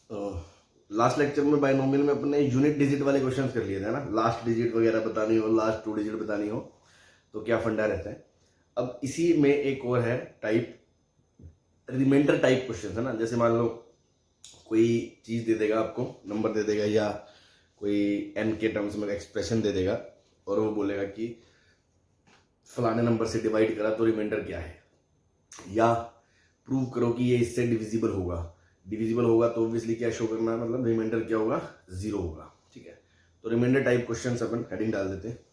Last lecture में binomial में अपने यूनिट डिजिट वाले क्वेश्चंस कर लिए थे ना, लास्ट डिजिट वगैरह बतानी हो, लास्ट 2 डिजिट बतानी हो तो क्या फंडा रहता है। अब इसी में एक और है टाइप, रिमाइंडर टाइप क्वेश्चन है ना। जैसे मान लो कोई चीज दे देगा आपको, नंबर दे देगा या कोई एन के टर्म्स में एक्सप्रेशन दे देगा और वो बोलेगा कि फलाने नंबर से डिवाइड करा तो रिमाइंडर क्या है, या प्रूव करो कि ये इससे डिविजिबल होगा। डिविजिबल होगा तो ऑब्वियसली क्या शो करना है, मतलब रिमाइंडर क्या होगा, 0 होगा। ठीक है, तो रिमाइंडर टाइप क्वेश्चन अपन हेडिंग डाल देते हैं।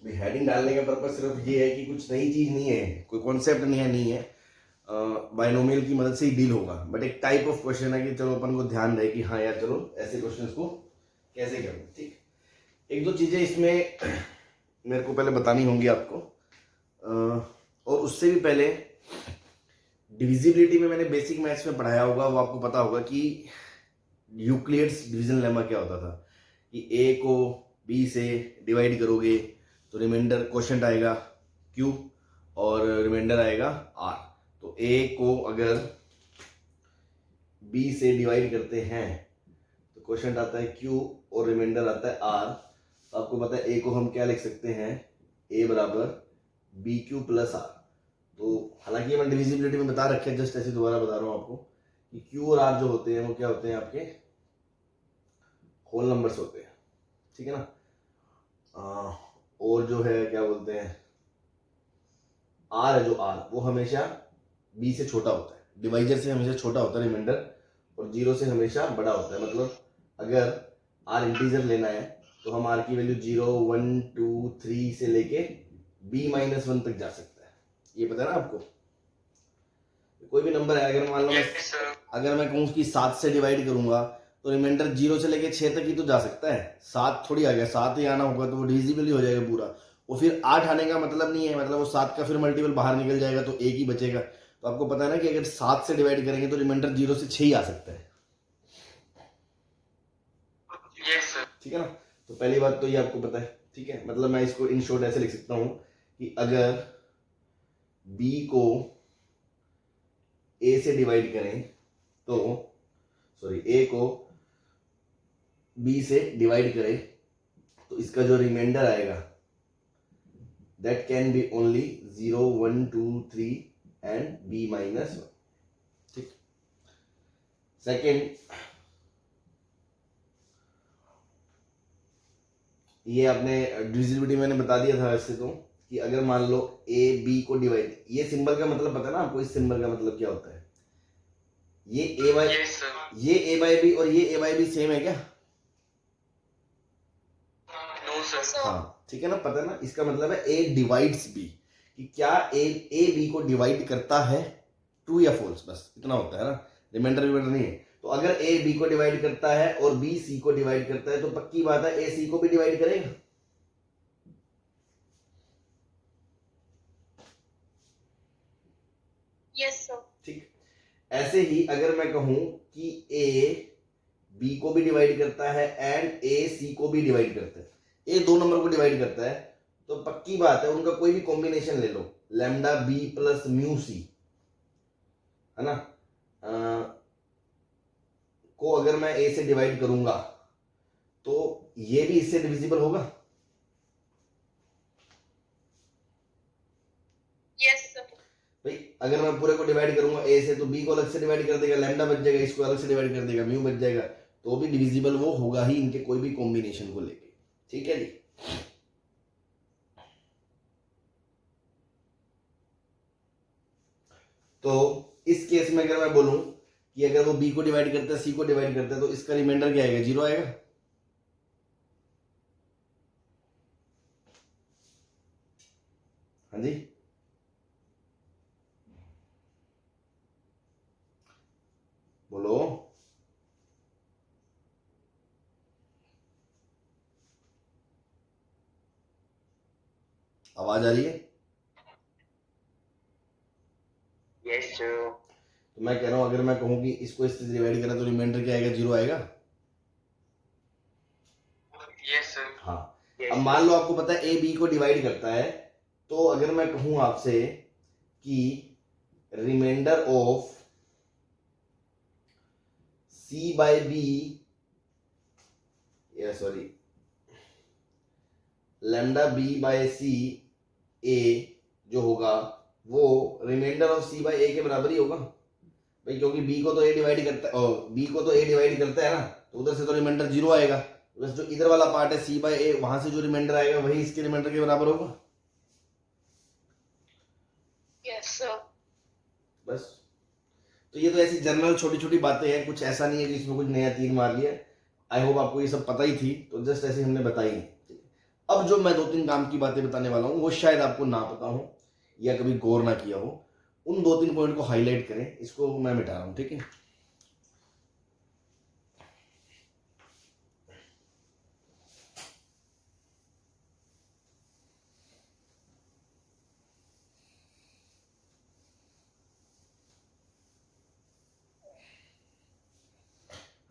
हेडिंग डालने का पर्पज सिर्फ ये है कि कुछ नई चीज नहीं है, कोई कॉन्सेप्ट नहीं है बाइनोमियल की मदद से ही डील होगा, बट एक टाइप ऑफ क्वेश्चन है कि चलो अपन को ध्यान रहे कि हाँ यार चलो ऐसे क्वेश्चंस को कैसे करें। ठीक, एक दो चीजें इसमें मेरे को पहले बतानी होंगी आपको, और उससे भी पहले डिविजिबिलिटी में मैंने बेसिक मैथ्स में पढ़ाया होगा, वो आपको पता होगा कि यूक्लिड्स डिवीजन लेमा क्या होता था कि ए को बी से डिवाइड करोगे तो रिमाइंडर क्वोशंट आएगा क्यू और रिमाइंडर आएगा आर। तो ए को अगर बी से डिवाइड करते हैं तो क्वोशंट आता है क्यू और रिमाइंडर आता है आर। तो आपको पता है ए को हम क्या लिख सकते हैं, ए बराबर बी क्यू प्लस आर। तो हालांकि मैं डिविजिबिलिटी में बता रखे, जस्ट ऐसे दोबारा बता रहा हूँ आपको कि क्यू और आर जो होते हैं वो क्या होते हैं, आपके होल नंबर्स होते हैं। ठीक है ना। और जो है क्या बोलते हैं, आर है जो आर वो हमेशा बी से छोटा होता है, डिवाइजर से हमेशा छोटा होता है रिमाइंडर, और 0 से हमेशा बड़ा होता है। मतलब अगर आर इंटीजर लेना है तो हम आर की वैल्यू 0, 1, 2, 3 से लेके b-1 तक जा सकता है। ये पता है ना आपको। कोई भी नंबर है, अगर मान लो अगर मैं कहूँ कि 7 से डिवाइड करूंगा तो रिमाइंडर 0 से लेके 6 तक ही तो जा सकता है। 7 थोड़ी आ गया, 7 ही आना होगा तो वो डिविजिबल ही हो जाएगा पूरा। और फिर 8 आने का मतलब नहीं है, मतलब वो 7 का फिर मल्टीपल बाहर निकल जाएगा तो 1 ही बचेगा। तो आपको पता है ना कि अगर 7 से डिवाइड करेंगे तो रिमाइंडर 0 से 6 ही आ सकता है। ठीक है ना। तो पहली बात तो ये आपको पता है। ठीक है, मतलब मैं इसको इन शॉर्ट ऐसे लिख सकता हूं कि अगर b को a से डिवाइड करें तो सॉरी a को b से डिवाइड करें तो इसका जो रिमाइंडर आएगा that can be only 0, 1, 2, 3 and b-1। ठीक, सेकेंड, ये आपने डिविजिबिलिटी मैंने बता दिया था वैसे तो, कि अगर मान लो ए बी को डिवाइड, ये सिंबल का मतलब पता है ना आपको, इस सिंबल का मतलब क्या होता है, ये ए बाई ये ए बाई बी और ये ए बाई बी सेम है क्या? हाँ ठीक है ना, पता है ना। इसका मतलब है ए डिवाइड्स बी, कि क्या ए बी को डिवाइड करता है, ट्रू या फॉल्स, बस इतना होता है ना, रिमाइंडर नहीं है। तो अगर ए बी को डिवाइड करता है और बी सी को डिवाइड करता है तो पक्की बात है ए सी को भी डिवाइड करेगा। Yes sir. ठीक, ऐसे ही अगर मैं कहूं कि ए बी को भी डिवाइड करता है एंड ए सी को भी डिवाइड करता है, ए 2 नंबर को डिवाइड करता है, तो पक्की बात है उनका कोई भी कॉम्बिनेशन ले लो, lambda B plus mu C, है ना, को अगर मैं ए से डिवाइड करूंगा तो ये भी इससे डिविजिबल होगा। Yes sir. भाई अगर मैं पूरे को डिवाइड करूंगा ए से तो बी को अलग से डिवाइड कर देगा, लैम्डा बच जाएगा, इसको अलग से डिवाइड कर देगा, म्यू बच जाएगा, तो भी डिविजिबल वो होगा ही इनके कोई भी कॉम्बिनेशन को लेके। ठीक है जी। तो इस केस में अगर मैं बोलूं कि अगर वो बी को डिवाइड करता है सी को डिवाइड करता है तो इसका रिमाइंडर क्या आएगा, 0 आएगा। हाँ जी, बोलो। आवाज आ रही है? Yes sir. तो मैं कह रहा हूं अगर मैं कहूं कि इसको इससे डिवाइड करें तो रिमाइंडर क्या आएगा, 0 आएगा। Yes sir. हाँ, अब मान लो आपको पता है ए बी को डिवाइड करता है, तो अगर मैं कहूं आपसे कि reminder of c by b, या sorry lambda b by c a जो होगा वो reminder of c by a के बराबर ही होगा भाई, क्योंकि बी को तो ए डिवाइड करता है, और बी को तो ए डिवाइड करता है ना, तो उधर से तो रिमाइंडर जीरो आएगा, बस जो इधर वाला पार्ट है सी बाय ए, वहां से जो रिमाइंडर आएगा वही इसके रिमाइंडर के बराबर होगा। Yes sir. बस, तो ये तो ऐसी जनरल छोटी छोटी बातें हैं, कुछ ऐसा नहीं है कि इसमें कुछ नया तीर मार लिया। आई होप आपको ये सब पता ही थी, तो जस्ट ऐसे हमने बताई। अब जो मैं 2-3 काम की बातें बताने वाला हूँ वो शायद आपको ना पता हो या कभी गौर ना किया हो, उन 2-3 पॉइंट को हाईलाइट करें, इसको मैं मिटा रहा हूँ, ठीक है।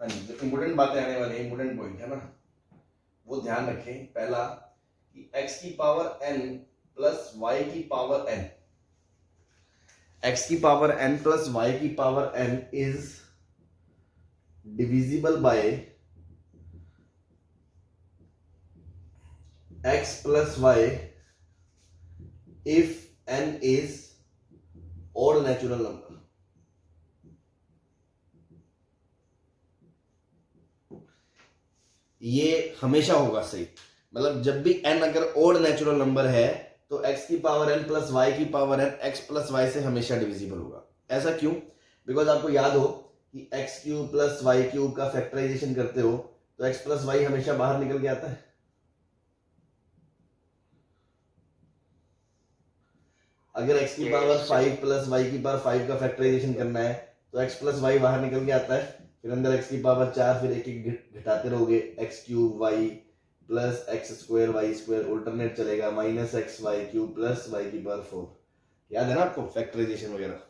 हाँ जी, जो इम्पोर्टेंट बातें आने वाली है, इम्पोर्टेंट पॉइंट है ना, वो ध्यान रखें। पहला कि x की पावर n प्लस y की पावर n, x की पावर n प्लस y की power n is divisible by x plus y if n is odd natural number। ये हमेशा होगा सही, मतलब जब भी n अगर ओड नेचुरल नंबर है तो x की पावर n प्लस y की power n x plus y से हमेशा डिविजिबल होगा। ऐसा क्यों? बिकॉज आपको याद हो कि x cube plus y cube का फैक्टराइजेशन करते हो तो x प्लस वाई हमेशा बाहर निकल के आता है। अगर x की पावर 5 प्लस y की पावर 5 का फैक्टराइजेशन करना है तो x प्लस वाई बाहर निकल के आता है, फिर अंदर x की पावर 4, फिर एक एक घटाते रहोगे, x cube Y plus X square Y square alternate चलेगा, minus X Y cube plus Y की पावर 4। याद है ना आपको फैक्टराइजेशन वगैरह?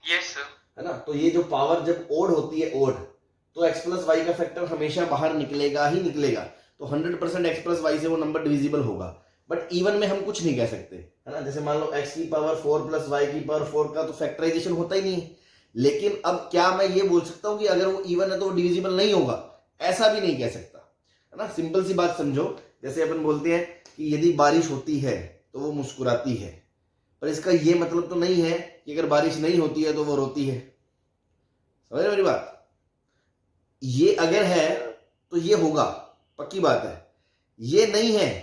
Yes sir. है ना, तो ये जो पावर जब ओड होती है, ओड, तो x प्लस वाई का फैक्टर हमेशा बाहर निकलेगा ही निकलेगा, तो 100% x प्लस वाई से वो नंबर डिविजिबल होगा। बट इवन में हम कुछ नहीं कह सकते, है ना, जैसे मान लो x की पावर 4 प्लस वाई की पावर 4 का तो फैक्टराइजेशन होता ही नहीं है, लेकिन अब क्या मैं ये बोल सकता हूं कि अगर वो इवन है तो वो डिविजिबल नहीं होगा? ऐसा भी नहीं कह सकता, है ना। सिंपल सी बात समझो, जैसे अपन बोलते हैं कि यदि बारिश होती है तो वो मुस्कुराती है, पर इसका ये मतलब तो नहीं है कि अगर बारिश नहीं होती है तो वो रोती है। समझ रहे मेरी बात? ये अगर है तो ये होगा, पक्की बात है। ये नहीं है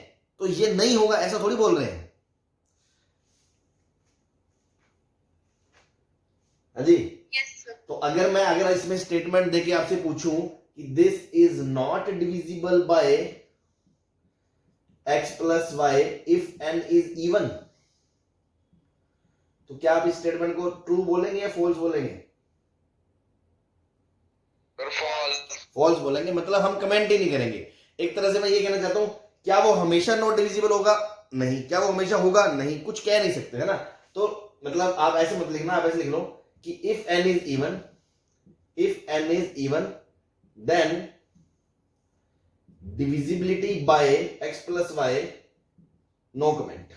तो ये नहीं होगा, ऐसा थोड़ी बोल रहे हैं। हाँ जी। तो अगर इसमें स्टेटमेंट देके आपसे पूछूं कि this is not divisible by x plus y if n is even, तो क्या आप इस स्टेटमेंट को ट्रू बोलेंगे या फॉल्स बोलेंगे? फॉल्स बोलेंगे, मतलब हम कमेंट ही नहीं करेंगे। एक तरह से मैं ये कहना चाहता हूं, क्या वो हमेशा नॉट डिविजिबल होगा? नहीं। क्या वो हमेशा होगा? नहीं। कुछ कह नहीं सकते, है ना। तो मतलब आप ऐसे मत लिखना, आप ऐसे लिख लो कि if n is even, if n is even then divisibility by x plus y, no comment.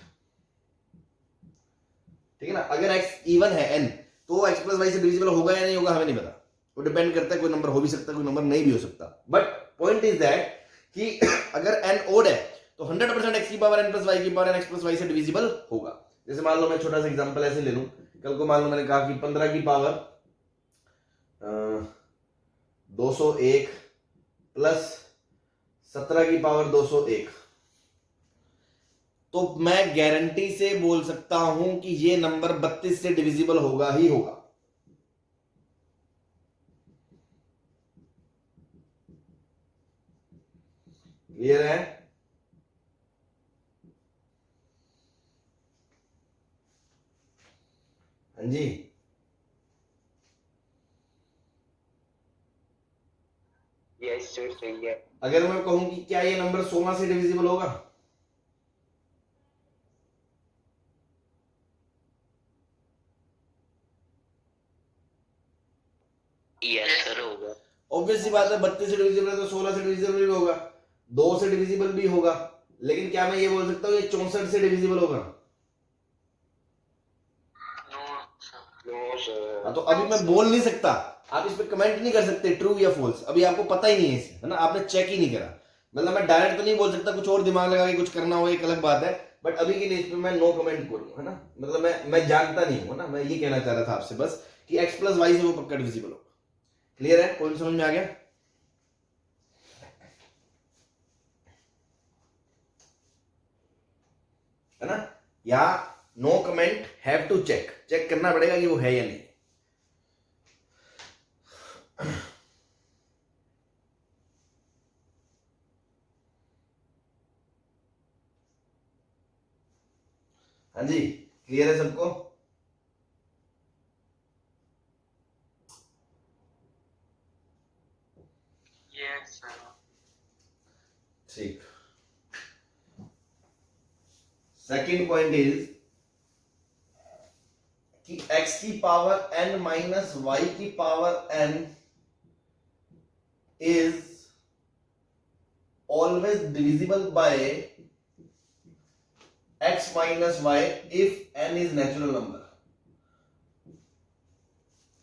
ठीक है ना। अगर x इवन है n, तो x प्लस वाई से डिविजिबल होगा या नहीं होगा हमें नहीं पता, वो डिपेंड करता है, कोई नंबर हो भी सकता है, कोई नंबर नहीं भी हो सकता। बट पॉइंट इज दैट कि अगर n ओड है तो 100% x की पावर n प्लस वाई की power n x plus y से डिविजिबल होगा। जैसे मान लो मैं छोटा सा एग्जांपल ऐसे ले लूं, कल को मान लो मैंने कहा कि 15 की पावर 201 प्लस 17 की पावर 201, तो मैं गारंटी से बोल सकता हूं कि ये नंबर 32 से डिविजिबल होगा ही होगा। क्लियर है? हाँ जी। यस सर, सही है। अगर मैं कहूं कि क्या ये नंबर 16 से डिविजिबल होगा? यस सर, होगा। ऑब्वियस सी बात है, 32 से डिविजिबल है तो 16 से डिविजिबल भी होगा, 2 से डिविजिबल भी होगा, लेकिन क्या मैं ये बोल सकता हूँ ये 64 से डिविजिबल होगा? No sir. हाँ, तो अभी मैं बोल नहीं सकता, आप इस पे कमेंट नहीं कर सकते ट्रू या फॉल्स, अभी आपको पता ही नहीं है इसे, है ना, आपने चेक ही नहीं करा। मतलब मैं डायरेक्ट तो नहीं बोल सकता, कुछ और दिमाग लगा के कुछ करना हो एक अलग बात है, बट अभी के लिए इस पे मैं नो कमेंट करूँ, है ना, मतलब मैं जानता नहीं हूँ ना, मैं ये कहना चाह रहा था आपसे बस कि x प्लस वाई से वो पक्का डिविजिबल होगा। क्लियर है? कोई समझ में आ गया? है ना, या no comment, have to check, check करना पड़ेगा कि वो है या नहीं। हाँ जी, क्लियर है सबको? Yes sir. ठीक, सेकेंड पॉइंट इज कि x की पावर n माइनस वाई की power n is always divisible by x minus y if n is natural number.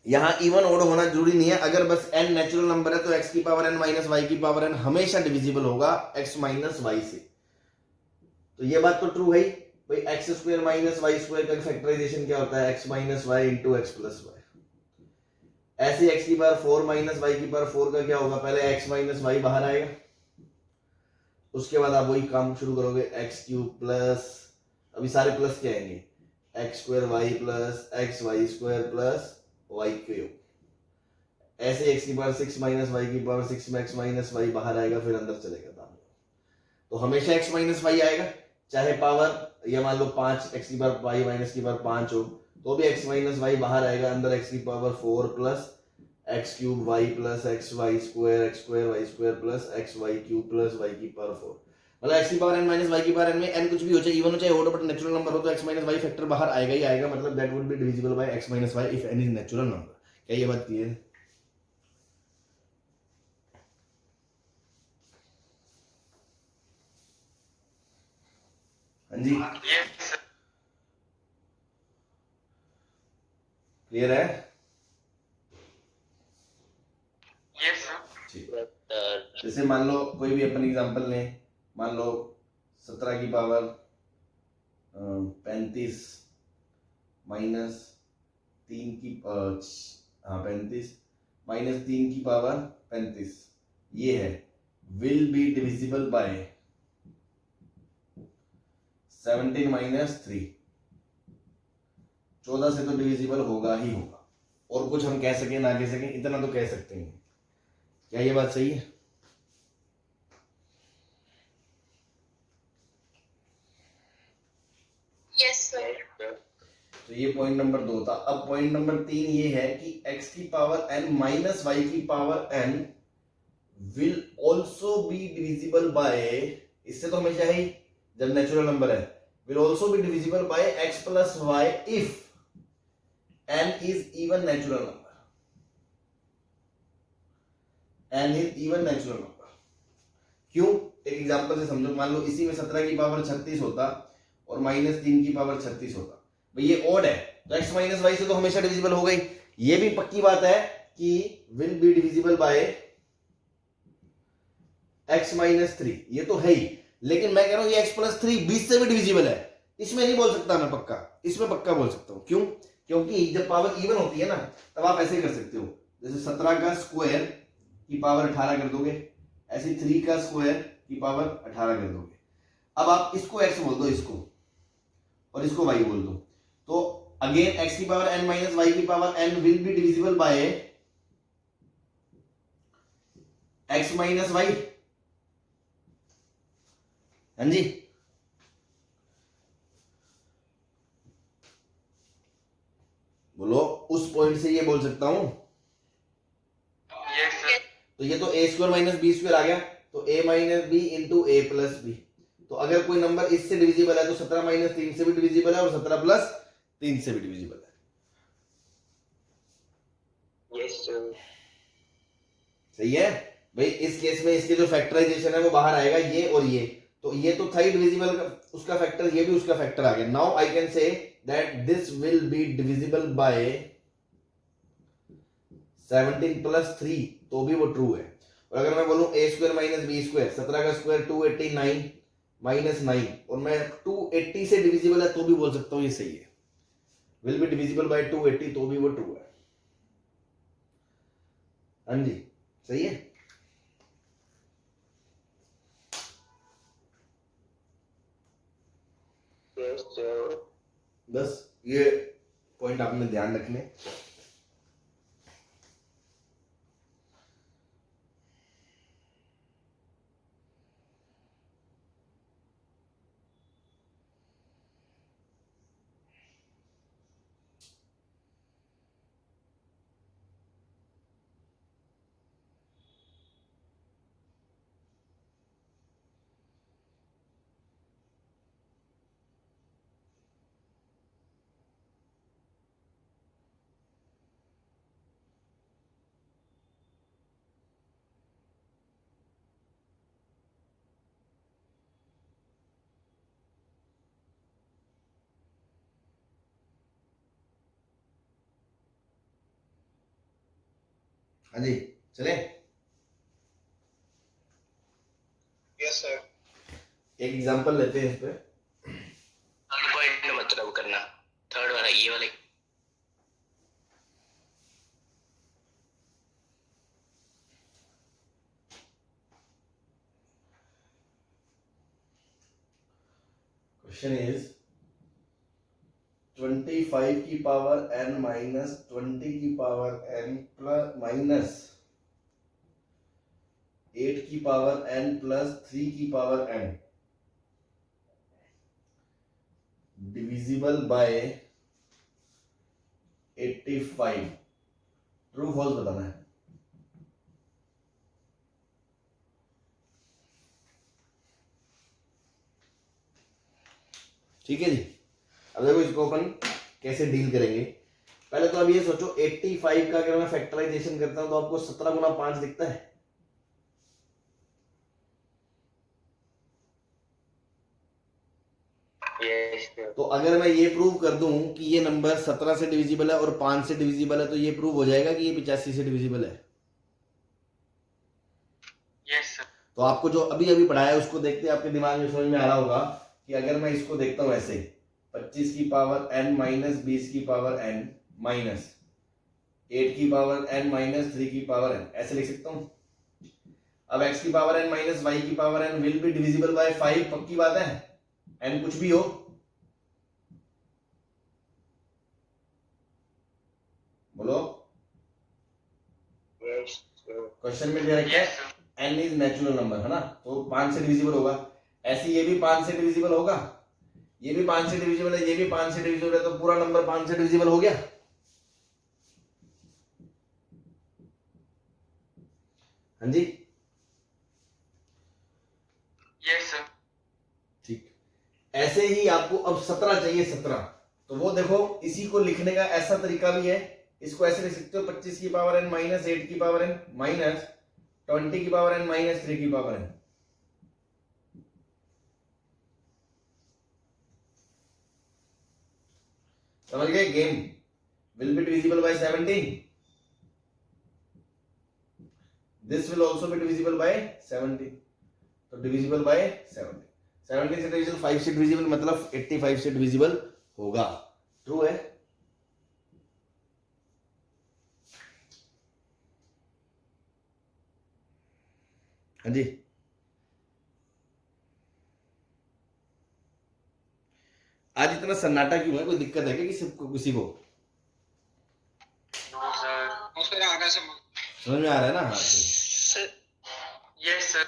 यहां इवन ओड होना जरूरी नहीं है, अगर बस n नेचुरल नंबर है तो x की पावर n माइनस वाई की पावर n हमेशा डिविजिबल होगा x माइनस वाई से। तो ये बात तो ट्रू है भाई, x square minus y square का फैक्टराइजेशन क्या होता है, x minus y into x plus y. ऐसे एक्स की पावर 4 माइनस वाई की पावर 4 का क्या होगा, पहले एक्स माइनस वाई बाहर आएगा, उसके बाद आप वही काम शुरू करोगे, एक्स क्यूब प्लस, अभी सारे प्लस क्या आएंगे, x square y plus x y square plus y cube. ऐसे एक्स की पावर 6 माइनस वाई की पावर 6 में एक्स माइनस वाई बाहर आएगा, फिर अंदर चलेगा दाम। तो हमेशा एक्स माइनस वाई आएगा, चाहे पावर ये मान लो 5 एक्स की पावर वाई माइनस की पावर 5 हो तो भी एक्स माइनस वाई बाहर आएगा, अंदर एक्स की power 4 plus x cube Y plus x y square Y square plus x Y cube plus Y की पावर 4। मतलब एक्स की पावर n माइनस वाई की पावर n में n कुछ भी हो, चाहे इवन हो चाहे ओड, बट नेचुरल नंबर हो तो एक्स माइनस वाई फैक्टर बाहर आएगा ही आएगा, मतलब that would be divisible by x minus y if n is natural number. क्या ये बात क्लियर है? हाँ जी, क्लियर है? Yes sir. जैसे मान लो कोई भी अपन एग्जांपल लें, मान लो 17 की पावर 35 माइनस 3 की 35 माइनस 3 की पावर 35, ये है will be divisible bye 17 minus 3। 14 से तो डिविजिबल होगा ही होगा, और कुछ हम कह सके ना कह सके, इतना तो कह सकते हैं। क्या ये बात सही है? Yes sir. तो ये पॉइंट नंबर 2 था। अब पॉइंट नंबर 3 ये है कि x की पावर n माइनस वाई की power n will also be divisible by, इससे तो हमेशा ही जब नेचुरल नंबर है, will also be divisible by x plus y if n is even natural number. n is even natural number क्यों? एक example से समझो, मान लो इसी में 17 की पावर 36 होता और माइनस 3 की पावर 36 होता, भाई ये ओड है तो x माइनस वाई से तो हमेशा डिविजिबल हो गई। ये भी पक्की बात है कि will be divisible by x minus 3, ये तो है ही, लेकिन मैं कह रहा हूं ये x प्लस 3 20 से भी डिविजिबल है, इसमें नहीं बोल सकता मैं पक्का, इसमें पक्का बोल सकता हूं। क्यों? क्योंकि जब पावर इवन होती है ना तब आप ऐसे कर सकते हो, जैसे 17 का स्क्वायर की पावर 18 कर दोगे, ऐसे 3 का स्क्वायर की पावर 18 कर दोगे। अब आप इसको x बोल दो, इसको और इसको y बोल दो, तो अगेन x की पावर n माइनस वाई की power n will be divisible by x minus y. हाँ जी, बोलो, उस पॉइंट से ये बोल सकता हूं। Yes sir. तो ये तो a square minus B square आ गया, तो a minus B into A plus B. तो अगर कोई नंबर इससे डिविजिबल है तो 17 माइनस 3 से भी डिविजिबल है और 17 प्लस 3 से भी डिविजिबल है। Yes sir. सही है भाई। इस केस में इसके जो फैक्टराइजेशन है वो बाहर आएगा, ये और ये, तो ये तो था ही डिविजिबल का उसका फैक्टर, ये भी उसका फैक्टर आ गया। Now I can say that this will be divisible bye 17 plus 3, तो भी वो ट्रू है। और अगर मैं बोलूं ए स्क्वायर माइनस बी स्क्वायर, 17 का स्क्वायर 289 माइनस 9, और मैं 280 से डिविजिबल है तो भी बोल सकता हूं ये सही है। विल बी डिविजिबल बाय 280, तो भी वो ट्रू है। हाँ जी, सही है। बस ये पॉइंट आपने ध्यान रखने। हाँ जी, चले। Yes sir. एक एग्जांपल लेते हैं इस पे। थर्ड पॉइंट मतलब करना, थर्ड वाला, ये वाला। क्वेश्चन इज 25 की पावर n माइनस 20 की पावर n प्लस माइनस 8 की पावर n प्लस 3 की power n divisible by 85। True false बताना है। ठीक है जी। अब देखो इसको अपन कैसे डील करेंगे। पहले तो अब ये सोचो 85 का अगर मैं फैक्टराइजेशन करता हूं तो आपको 17 गुना 5 दिखता है। तो अगर मैं ये प्रूव कर दूं कि ये नंबर 17 से डिविजिबल है और 5 से डिविजिबल है, तो ये प्रूव हो जाएगा कि ये 85 से डिविजिबल है। Yes sir. तो आपको जो अभी अभी पढ़ाया है उसको देखते आपके दिमाग में समझ में आ रहा होगा कि अगर मैं इसको देखता हूं ऐसे 25 की पावर n माइनस 20 की पावर n माइनस 8 की पावर n माइनस 3 की पावर n, ऐसे लिख सकता हूं। अब x की पावर n माइनस y की power n will be divisible bye 5, पक्की बात है, n कुछ भी हो। बोलो। क्वेश्चन में दिया रखा है n इज नेचुरल नंबर, है ना, तो 5 से डिविजिबल होगा। ऐसे ये भी 5 से डिविजिबल होगा, ये भी 5 से डिविजिबल है, ये भी 5 से डिविजिबल है, तो पूरा नंबर 5 से डिविजिबल हो गया। हाँ जी, यस सर। ठीक। ऐसे ही आपको अब 17 चाहिए, 17, तो वो देखो इसी को लिखने का ऐसा तरीका भी है। इसको ऐसे लिख सकते हो 25 की पावर n माइनस 8 की पावर n माइनस 20 की पावर n माइनस 3 की पावर n। समझ गए game. Will be divisible bye 17, this will also be divisible bye 17, तो डिविजिबल बाय 17। 17 से डिविजिबल, 5 से डिविजिबल, मतलब 85 से डिविजिबल होगा। ट्रू है। हाँ जी, आज इतना सन्नाटा क्यों है? कोई दिक्कत है क्या किसी को? No sir. नो सर, आगे समझ में आ रहा है ना? हाँ ठीक। Sir. Yes sir.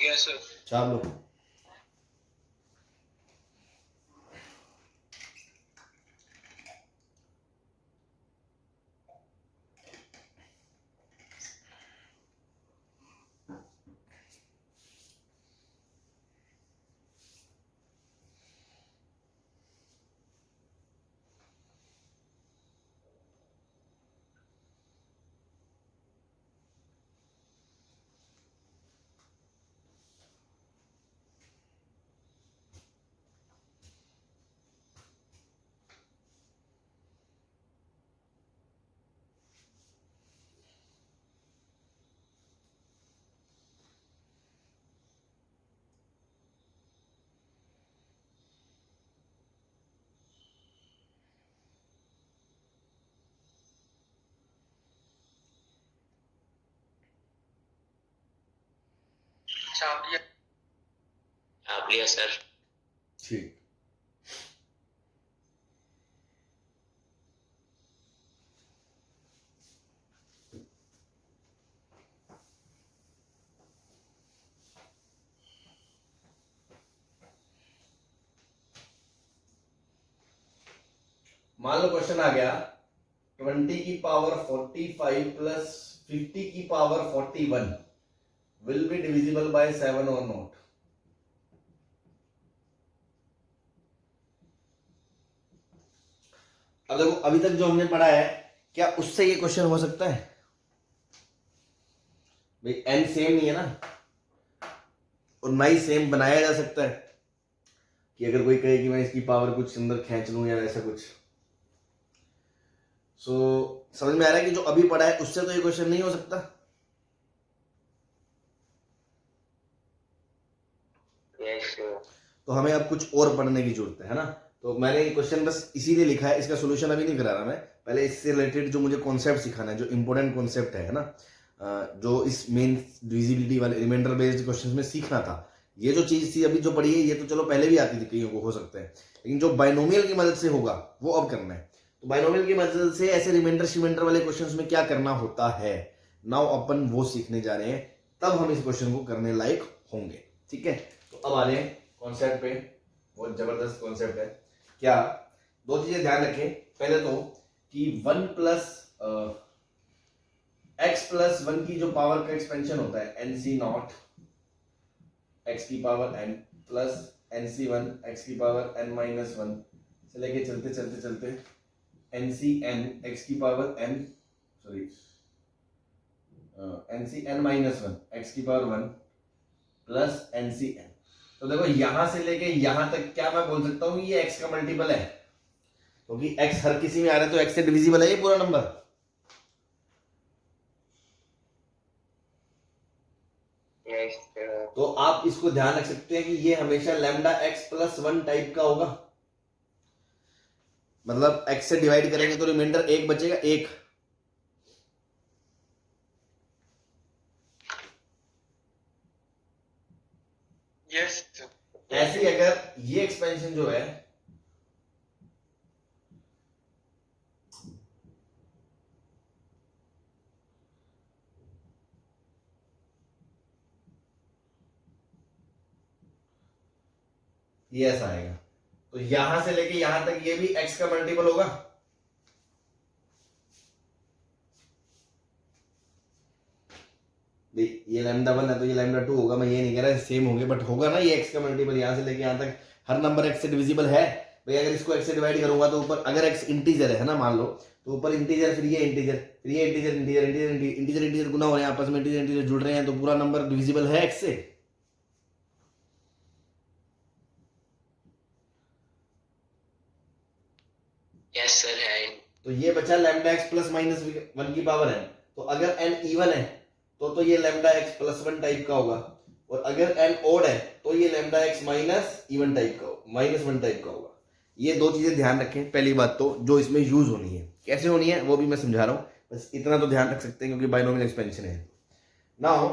Yes sir. छाप लो। आप लिया सर। ठीक। मान लो क्वेश्चन आ गया 20 की पावर 45 प्लस 50 की power 41 will be divisible bye 7 और नॉट। अब देखो अभी तक जो हमने पढ़ा है क्या उससे ये क्वेश्चन हो सकता है? भाई n सेम नहीं है ना, और ना ही सेम बनाया जा सकता है कि अगर कोई कहे कि मैं इसकी पावर कुछ अंदर खींच लूं या ऐसा कुछ। समझ में आ रहा है कि जो अभी पढ़ा है उससे तो ये क्वेश्चन नहीं हो सकता। तो हमें अब कुछ और पढ़ने की जरूरत है ना। तो मैंने ये क्वेश्चन बस इसीलिए लिखा है, इसका सोल्यूशन अभी नहीं करा रहा मैं, पहले इससे रिलेटेड जो मुझे कॉन्सेप्ट सिखाना है, जो इंपॉर्टेंट कॉन्सेप्ट है ना, जो इस मेन डिविजिबिलिटी वाले रिमाइंडर बेस्ड क्वेश्चंस में सीखना था। ये जो चीज थी अभी जो पढ़ी है ये तो चलो पहले भी आती थी कईयों को, हो सकता है, लेकिन जो बाइनोमियल की मदद से होगा वो अब करना है। तो बाइनोमियल की मदद से ऐसे रिमाइंडर शिमाइंडर वाले क्वेश्चंस में क्या करना होता है, नाउ अपन वो सीखने जा रहे हैं, तब हम इस क्वेश्चन को करने लायक होंगे। ठीक है, तो अब आ रहे हैं कॉन्सेप्ट पे। बहुत जबरदस्त कॉन्सेप्ट है। क्या, दो चीजें ध्यान रखें। पहले तो कि 1 प्लस x प्लस 1 की जो पावर का एक्सपेंशन होता है एन सी नॉट एक्स की power n plus N C one X की पावर n माइनस वन से लेके चलते चलते चलते एन सी एन एक्स की power n, sorry N C N minus one X की power 1 plus N C N. तो देखो यहां से लेके यहां तक क्या मैं बोल सकता हूं ये x का मल्टीपल है, क्योंकि x हर किसी में आ रहा है तो x से डिविजिबल है ये पूरा नंबर। तो आप इसको ध्यान रख सकते हैं कि ये हमेशा लैम्डा x प्लस 1 टाइप का होगा, मतलब x से डिवाइड करेंगे तो रिमाइंडर 1 बचेगा, 1। यस। ऐसे ही अगर ये एक्सपेंशन जो है ये ऐसा आएगा, तो यहां से लेके यहां तक ये भी x का मल्टीपल होगा। ये लैम्डा 1 है तो ये लैम्डा 2 होगा, मैं ये नहीं कह रहा सेम होंगे, बट होगा ना ये x का मल्टीपल। यहां से लेके यहां तक हर नंबर x से डिविजिबल है भाई। अगर इसको x से डिवाइड करूंगा तो ऊपर अगर x इंटीजर है ना मान लो, तो ऊपर इंटीजर फिर ये इंटीजर फिर ये integer integer integer integer integer गुना हो रहे हैं आपस में, इंटीजर इंटीजर जुड़ रहे हैं, तो पूरा नंबर डिविजिबल है x से। यस सर है। तो ये बचा लैम्डा x प्लस माइनस 1 की पावर n। तो अगर n इवन है तो ये लैम्डा x प्लस 1 टाइप का होगा, और अगर n ओड है तो ये lambda x minus even type का माइनस 1 टाइप का होगा। ये दो चीजें ध्यान रखें। पहली बात तो जो इसमें यूज होनी है, कैसे होनी है वो भी मैं समझा रहा हूं, बस इतना तो ध्यान रख सकते हैं क्योंकि बाइनोमियल एक्सपेंशन है। नाउ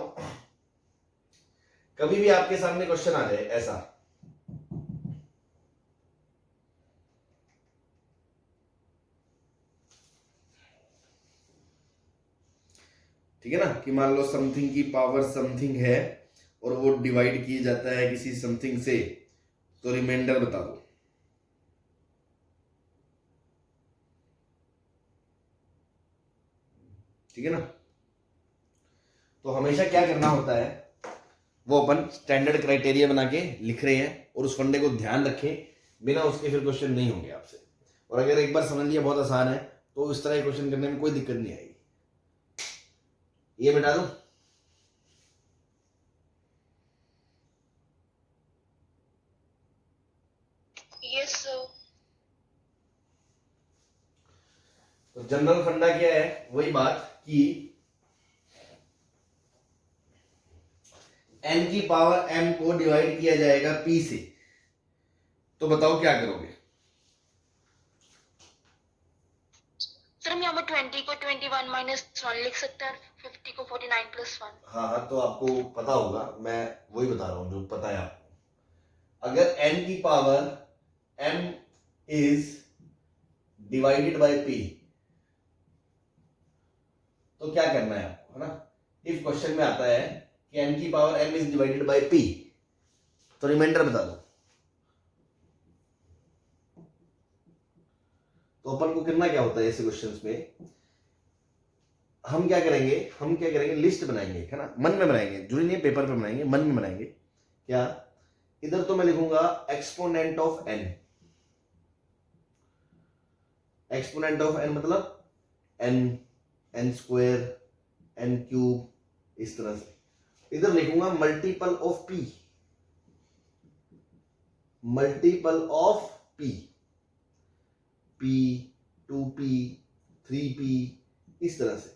कभी भी आपके सामने क्वेश्चन आ जाए ऐसा, ठीक है ना, कि मान लो समथिंग की पावर समथिंग है और वो डिवाइड किया जाता है किसी समथिंग से, तो रिमाइंडर बता दो। ठीक है ना, तो हमेशा क्या करना होता है वो अपन स्टैंडर्ड क्राइटेरिया बना के लिख रहे हैं, और उस फंडे को ध्यान रखें, बिना उसके फिर क्वेश्चन नहीं होंगे आपसे। और अगर एक बार समझ लिया बहुत आसान है तो इस तरह के क्वेश्चन करने में कोई दिक्कत नहीं आएगी। ये मिटा दो। Yes sir. तो जनरल फंडा क्या है, वही बात कि n की पावर m को डिवाइड किया जाएगा p से। तो बताओ क्या करोगे? सर हम यहाँ पर 20 को 21 माइनस 1 लिख सकते हैं, 50 को 49 प्लस 1। हाँ हाँ, तो आपको पता होगा, मैं वही बता रहा हूँ जो पता है आपको। अगर n की power m is divided bye p, तो क्या करना है आपको, है ना। इफ क्वेश्चन में आता है कि n की power m is divided bye p, तो रिमाइंडर बता दो। तो अपन को करना क्या होता है ऐसे क्वेश्चंस में, हम क्या करेंगे, लिस्ट बनाएंगे, है ना, मन में बनाएंगे, जुड़ी नहीं पेपर पे बनाएंगे, मन में बनाएंगे। क्या, इधर तो मैं लिखूंगा exponent of n, exponent of n मतलब n, n square, n cube, इस तरह से। इधर लिखूंगा multiple of p, multiple of p, p, 2p, 3p, इस तरह से।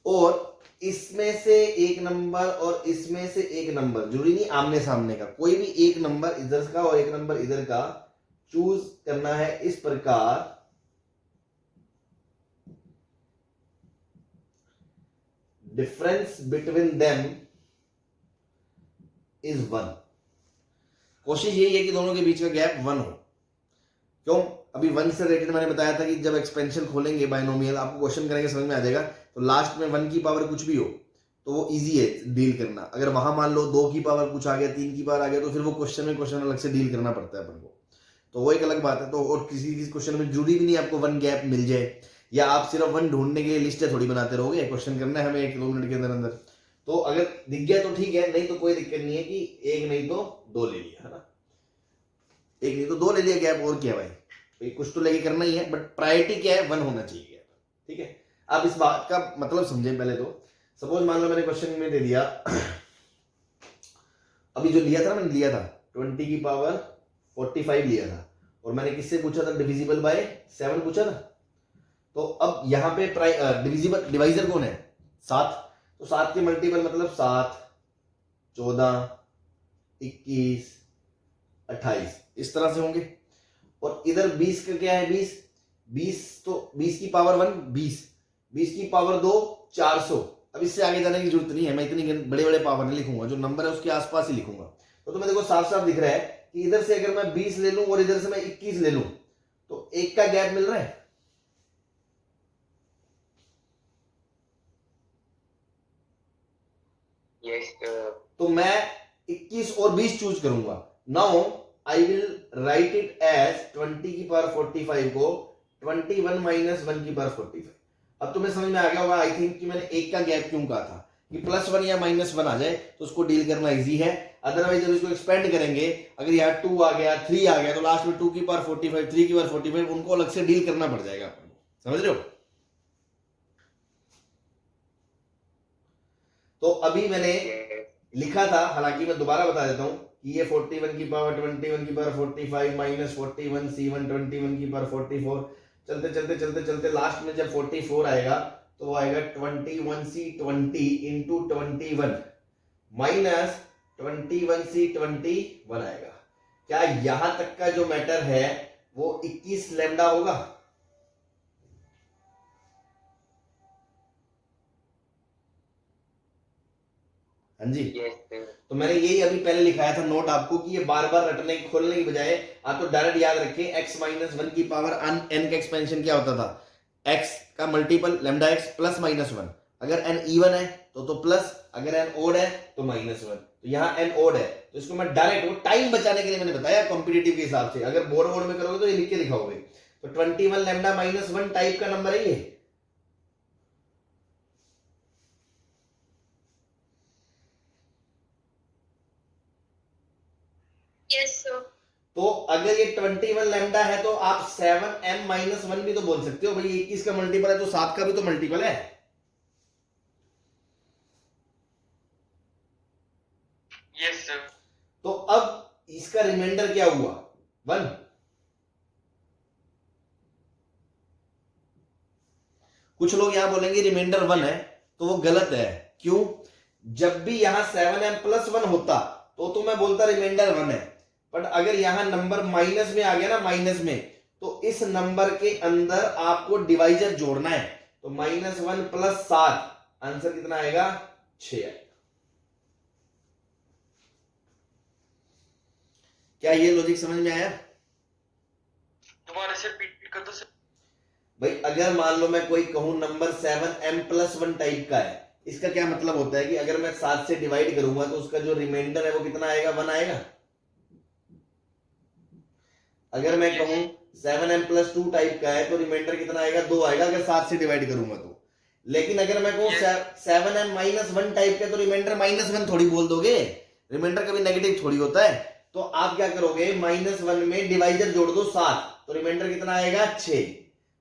और इसमें से एक नंबर और इसमें से एक नंबर, जरूरी नहीं आमने सामने का, कोई भी एक नंबर इधर का और एक नंबर इधर का चूज करना है इस प्रकार। Difference between them is 1। कोशिश यही है कि दोनों के बीच का गैप 1 हो। क्यों, अभी 1 से रिलेटेड मैंने बताया था कि जब एक्सपेंशन खोलेंगे बाइनोमियल, आपको क्वेश्चन करेंगे समझ में आ जाएगा, तो लास्ट में 1 की पावर कुछ भी हो तो वो इजी है डील करना। अगर वहां मान लो 2 की पावर कुछ आ गया, 3 की पावर आ गया, तो फिर वो क्वेश्चन अलग से डील करना पड़ता है अपन को, तो वो एक अलग बात है। तो और किसी क्वेश्चन में जरूरी भी नहीं आपको 1 गैप मिल जाए, या आप सिर्फ 1 ढूंढने के लिए लिस्टें थोड़ी बनाते रहोगे, क्वेश्चन करना है हमें 1-2 मिनट के अंदर अंदर। तो अगर दिख गया तो ठीक है, नहीं तो कोई दिक्कत नहीं है कि एक नहीं तो 2 ले लिया, है ना, एक नहीं तो 2 ले लिया गैप, और क्या भाई, कुछ तो लेके करना ही है, बट प्रायोरिटी क्या है, 1 होना चाहिए, ठीक है। आप इस बात का मतलब समझें पहले तो। सपोज मान लो मैंने क्वेश्चन में दे दिया, अभी जो लिया था ना, मैंने लिया था 20 की पावर 45 लिया था, और मैंने किससे पूछा था, डिविजिबल बाय 7 पूछा था। तो अब यहाँ पे डिवाइजर कौन है, 7, तो 7 के मल्टीपल मतलब 7, 14, 21, 28, इस तरह से होंगे। और इधर 20 का क्या है, 20 तो 20 की पावर 1 20, 20 की पावर 2 400। अब इससे आगे जाने की जरूरत नहीं है, मैं इतनी बड़े बड़े पावर नहीं लिखूंगा, जो नंबर है उसके आसपास ही लिखूंगा। तो तुम्हें देखो साफ साफ दिख रहा है कि इधर से अगर मैं 20 ले लूं और इधर से मैं 21 ले लूं, तो 1 का गैप मिल रहा है। यस तो मैं 21 और 20 चूज करूंगा। Now I will write it as 20 की पावर 45 को 21 माइनस 1 की पावर 45। अब तुम्हें समझ में आ गया होगा आई थिंक कि मैंने 1 का गैप क्यों कहा था, कि +1 या -1 आ जाए तो उसको डील करना इजी है। अदरवाइज जब इसको एक्सपेंड करेंगे, अगर यहाँ 2 आ गया, 3 आ गया, तो लास्ट में 2 की पावर 45, 3 की पावर 45, उनको अलग से डील करना पड़ जाएगा आपको, समझ रहे हो। तो अभी मैंने लिखा था, हालांकि मैं दोबारा बता देता हूं कि ये 41 की पावर 21 की पावर 45 माइनस 41 C1 21 की पावर 44, चलते चलते चलते चलते लास्ट में जब 44 आएगा तो वो आएगा 21C 20 इंटू 21 माइनस 21C 21 आएगा। क्या यहां तक का जो मैटर है वो 21 लैम्डा होगा? हाँ जी, तो मैंने यही अभी पहले लिखाया था नोट आपको कि ये बार बार रटने खोलने की बजाय आप तो डायरेक्ट याद रखें x माइनस 1 की पावर n का एक्सपेंशन क्या होता था, x का मल्टीपल लैम्डा x प्लस -1। अगर n इवन है तो प्लस, अगर n ओड है तो -1। तो यहाँ n ओड है तो इसको मैं डायरेक्ट, वो टाइम बचाने के लिए मैंने बताया कॉम्पिटिटिव के हिसाब से। अगर बोर्ड बोर्ड में करोगे तो ये लिख के दिखाओगे। तो 21 लैम्डा -1 टाइप का नंबर है ये। Yes sir. तो अगर ये 21 लैम्डा है तो आप 7m-1 भी तो बोल सकते हो भाई, 21 का मल्टीपल है तो 7 का भी तो मल्टीपल है। Yes sir. तो अब इसका रिमाइंडर क्या हुआ, 1। कुछ लोग यहां बोलेंगे रिमाइंडर 1 है, तो वो गलत है। क्यों? जब भी यहां 7m+1 होता तो मैं बोलता रिमाइंडर 1 है, बट अगर यहां नंबर माइनस में आ गया ना, माइनस में, तो इस नंबर के अंदर आपको डिवाइजर जोड़ना है, तो -1 + 7, आंसर कितना आएगा? 6 आएगा। क्या ये लॉजिक समझ में आया? दोबारा से रिपीट कर दो सर। भाई अगर मान लो मैं कोई कहूं नंबर 7m+1 टाइप का है, इसका क्या मतलब होता है कि अगर मैं 7 से डिवाइड करूंगा तो उसका जो रिमाइंडर है वो कितना आएगा? 1 आएगा। अगर मैं कहूं 7m+2 टाइप का है तो रिमाइंडर कितना आएगा? 2 आएगा अगर 7 से डिवाइड करूंगा तो। लेकिन अगर मैं कहूं 7m-1 टाइप का तो रिमाइंडर -1 थोड़ी बोल दोगे, रिमाइंडर कभी नेगेटिव थोड़ी होता है। तो आप क्या करोगे? -1 में डिवाइजर जोड़ दो 7, तो रिमाइंडर कितना आएगा? 6।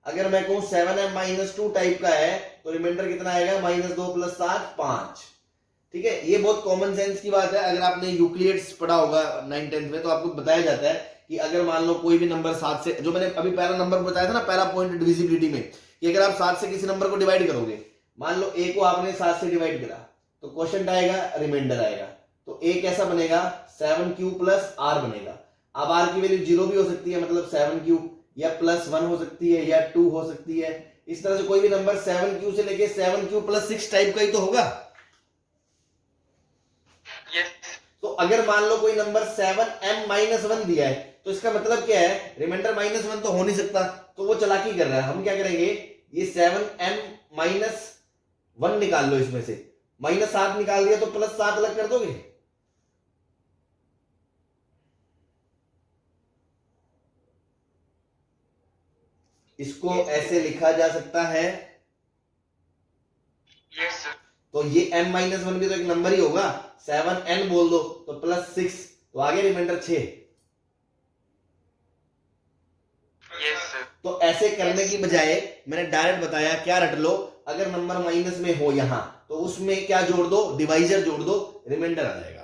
अगर मैं कहूं 7m-2 टाइप का है तो रिमाइंडर कितना आएगा? -2 + 7 5। ठीक है, ये बहुत कॉमन सेंस की बात है। अगर आपने यूक्लिड्स पढ़ा होगा 9th-10th में तो आपको बताया जाता है कि अगर मान लो कोई भी नंबर 7 से, जो मैंने अभी पहला नंबर बताया था ना, पहला पॉइंट डिविजिबिलिटी में, कि अगर आप 7 से किसी नंबर को डिवाइड करोगे, मान लो a को आपने 7 से डिवाइड करा तो क्वोशिएंट आएगा, रिमाइंडर आएगा। तो a कैसा बनेगा? 7q + r बनेगा। अब r की वैल्यू 0 भी हो सकती है, मतलब 7q, या +1 हो सकती है, या 2 हो सकती है। इस तरह से कोई भी नंबर 7q से लेके 7q + 6 टाइप का ही तो होगा। तो अगर मान लो कोई नंबर 7m-1 दिया है तो इसका मतलब क्या है? रिमाइंडर -1 तो हो नहीं सकता, तो वो चालाकी कर रहा है। हम क्या करेंगे? ये 7m-1 निकाल लो, इसमें से -7 निकाल दिया तो +7 अलग कर दोगे। इसको ऐसे लिखा जा सकता है। Yes sir. तो ये m-1 भी तो एक नंबर ही होगा, 7n बोल दो तो +6, तो आगे रिमाइंडर 6। Yes sir. तो ऐसे करने की बजाय मैंने डायरेक्ट बताया, क्या रट लो, अगर नंबर माइनस में हो यहां तो उसमें क्या जोड़ दो? डिवाइजर जोड़ दो, रिमाइंडर आ जाएगा।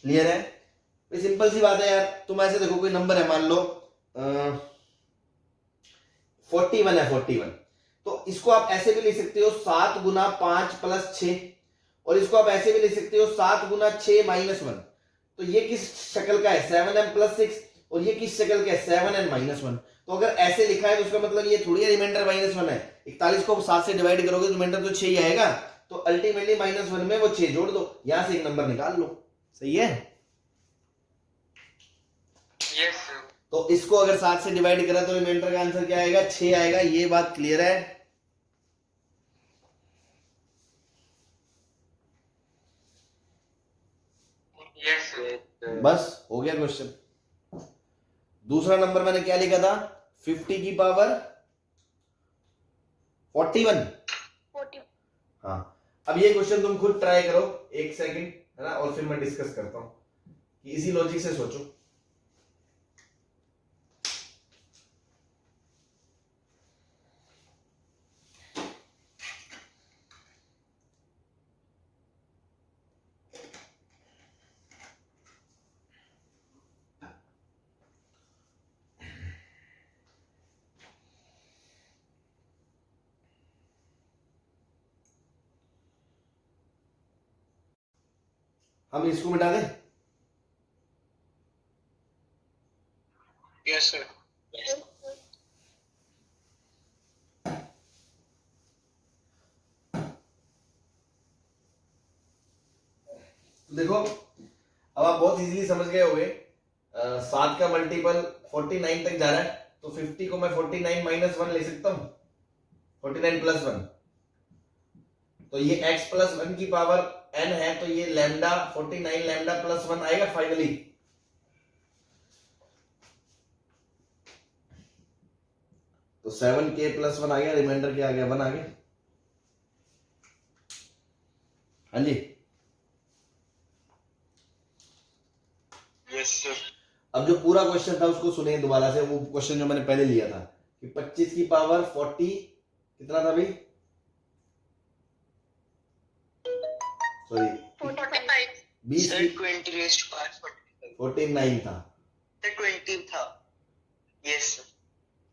क्लियर है? सिंपल सी बात है यार। तुम ऐसे देखो, कोई नंबर है, मान लो 41 है, 41, तो इसको आप ऐसे भी लिख सकते हो 7 × 5 + 6, और इसको आप ऐसे भी लिख सकते हो 7 × 6 - 1। तो ये किस शक्ल का है? 7m+6, और ये किस शक्ल का है? 7n-1। तो अगर ऐसे लिखा है तो उसका मतलब ये थोड़ी है रिमाइंडर -1 है। 41 को 7 से डिवाइड करोगे तो रिमाइंडर तो 6 ही आएगा। तो अल्टीमेटली -1 में वो 6 जोड़ दो, यहां से एक नंबर निकाल लो। सही है? Yes sir. तो इसको अगर 7 से डिवाइड करा तो रिमाइंडर का आंसर क्या आएगा? 6 आएगा। ये बात क्लियर है? Yes sir. बस हो गया क्वेश्चन। दूसरा नंबर मैंने क्या लिखा था? 50 की पावर 41। 40. हाँ, अब ये क्वेश्चन तुम खुद ट्राई करो, एक सेकंड, है ना, और फिर मैं डिस्कस करता हूं कि इसी लॉजिक से सोचो। हम इसको मिटा दें? Yes sir. तो देखो, अब आप बहुत इजीली समझ गए होंगे। 7 का मल्टीपल 49 तक जा रहा है, तो 50 को मैं 49 - 1 ले सकता हूं, 49 + 1। तो ये x + 1 की पावर n है, तो ये लैम्डा 49 लैम्डा + 1 आएगा फाइनली। तो 7k + 1 आ गया, रिमाइंडर क्या आ गया? 1 आ गया। हाँ जी। Yes sir. अब जो पूरा क्वेश्चन था उसको सुनिए दोबारा से, वो क्वेश्चन जो मैंने पहले लिया था कि 25 की पावर 40 कितना था भाई? सॉरी, 45. 20 सर की 20 raised to power 45. 49 था। सर 20 था। Yes sir.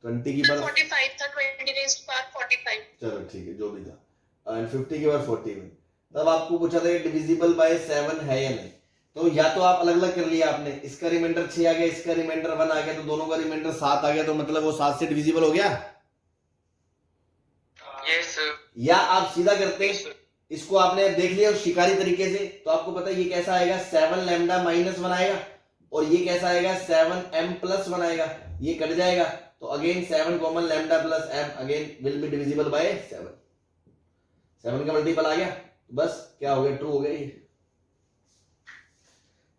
20 की पावर 45 था, 20 raised to power 45. चलो ठीक है, जो भी था। एंड 50 की पावर 41। तब आपको पूछा था कि डिविजिबल बाय 7 है या नहीं। तो या तो आप अलग अलग कर लिया आपने, इसका रिमाइंडर 6 आ गया, इसका रिमाइंडर 1 आ गया, तो दोनों का रिमाइंडर 7 आ गया, तो मतलब वो 7 से डिविजिबल हो गया। Yes sir. या आप सीधा करते, इसको आपने देख लिया उस शिकारी तरीके से, तो आपको पता है ये कैसा आएगा 7 लैम्डा माइनस 1 आएगा, और ये कैसा आएगा 7m प्लस 1 आएगा, ये कट जाएगा, तो again 7 common lambda plus m again will be divisible bye 7, 7 का मल्टीपल आ गया, बस क्या हो गया, ट्रू हो गया ये।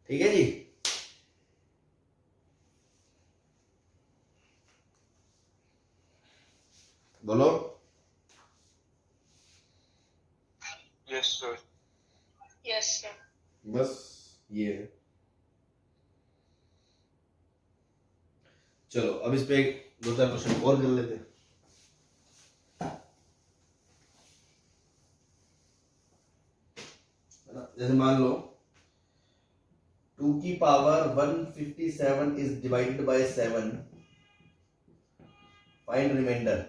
ठीक है जी। बोलो। Yes sir. Yes, sir. बस ये है। चलो अब इस पे एक 2-4 क्वेश्चन और कर लेते हैं। है ना, जैसे मान लो 2 की power 157 is divided by 7, find remainder.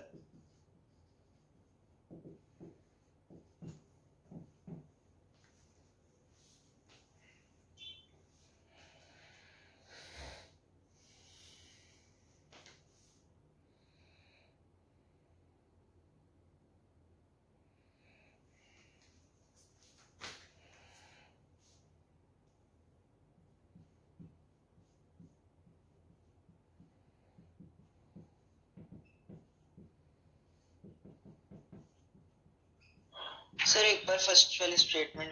Sir एक बार फर्स्ट वाले स्टेटमेंट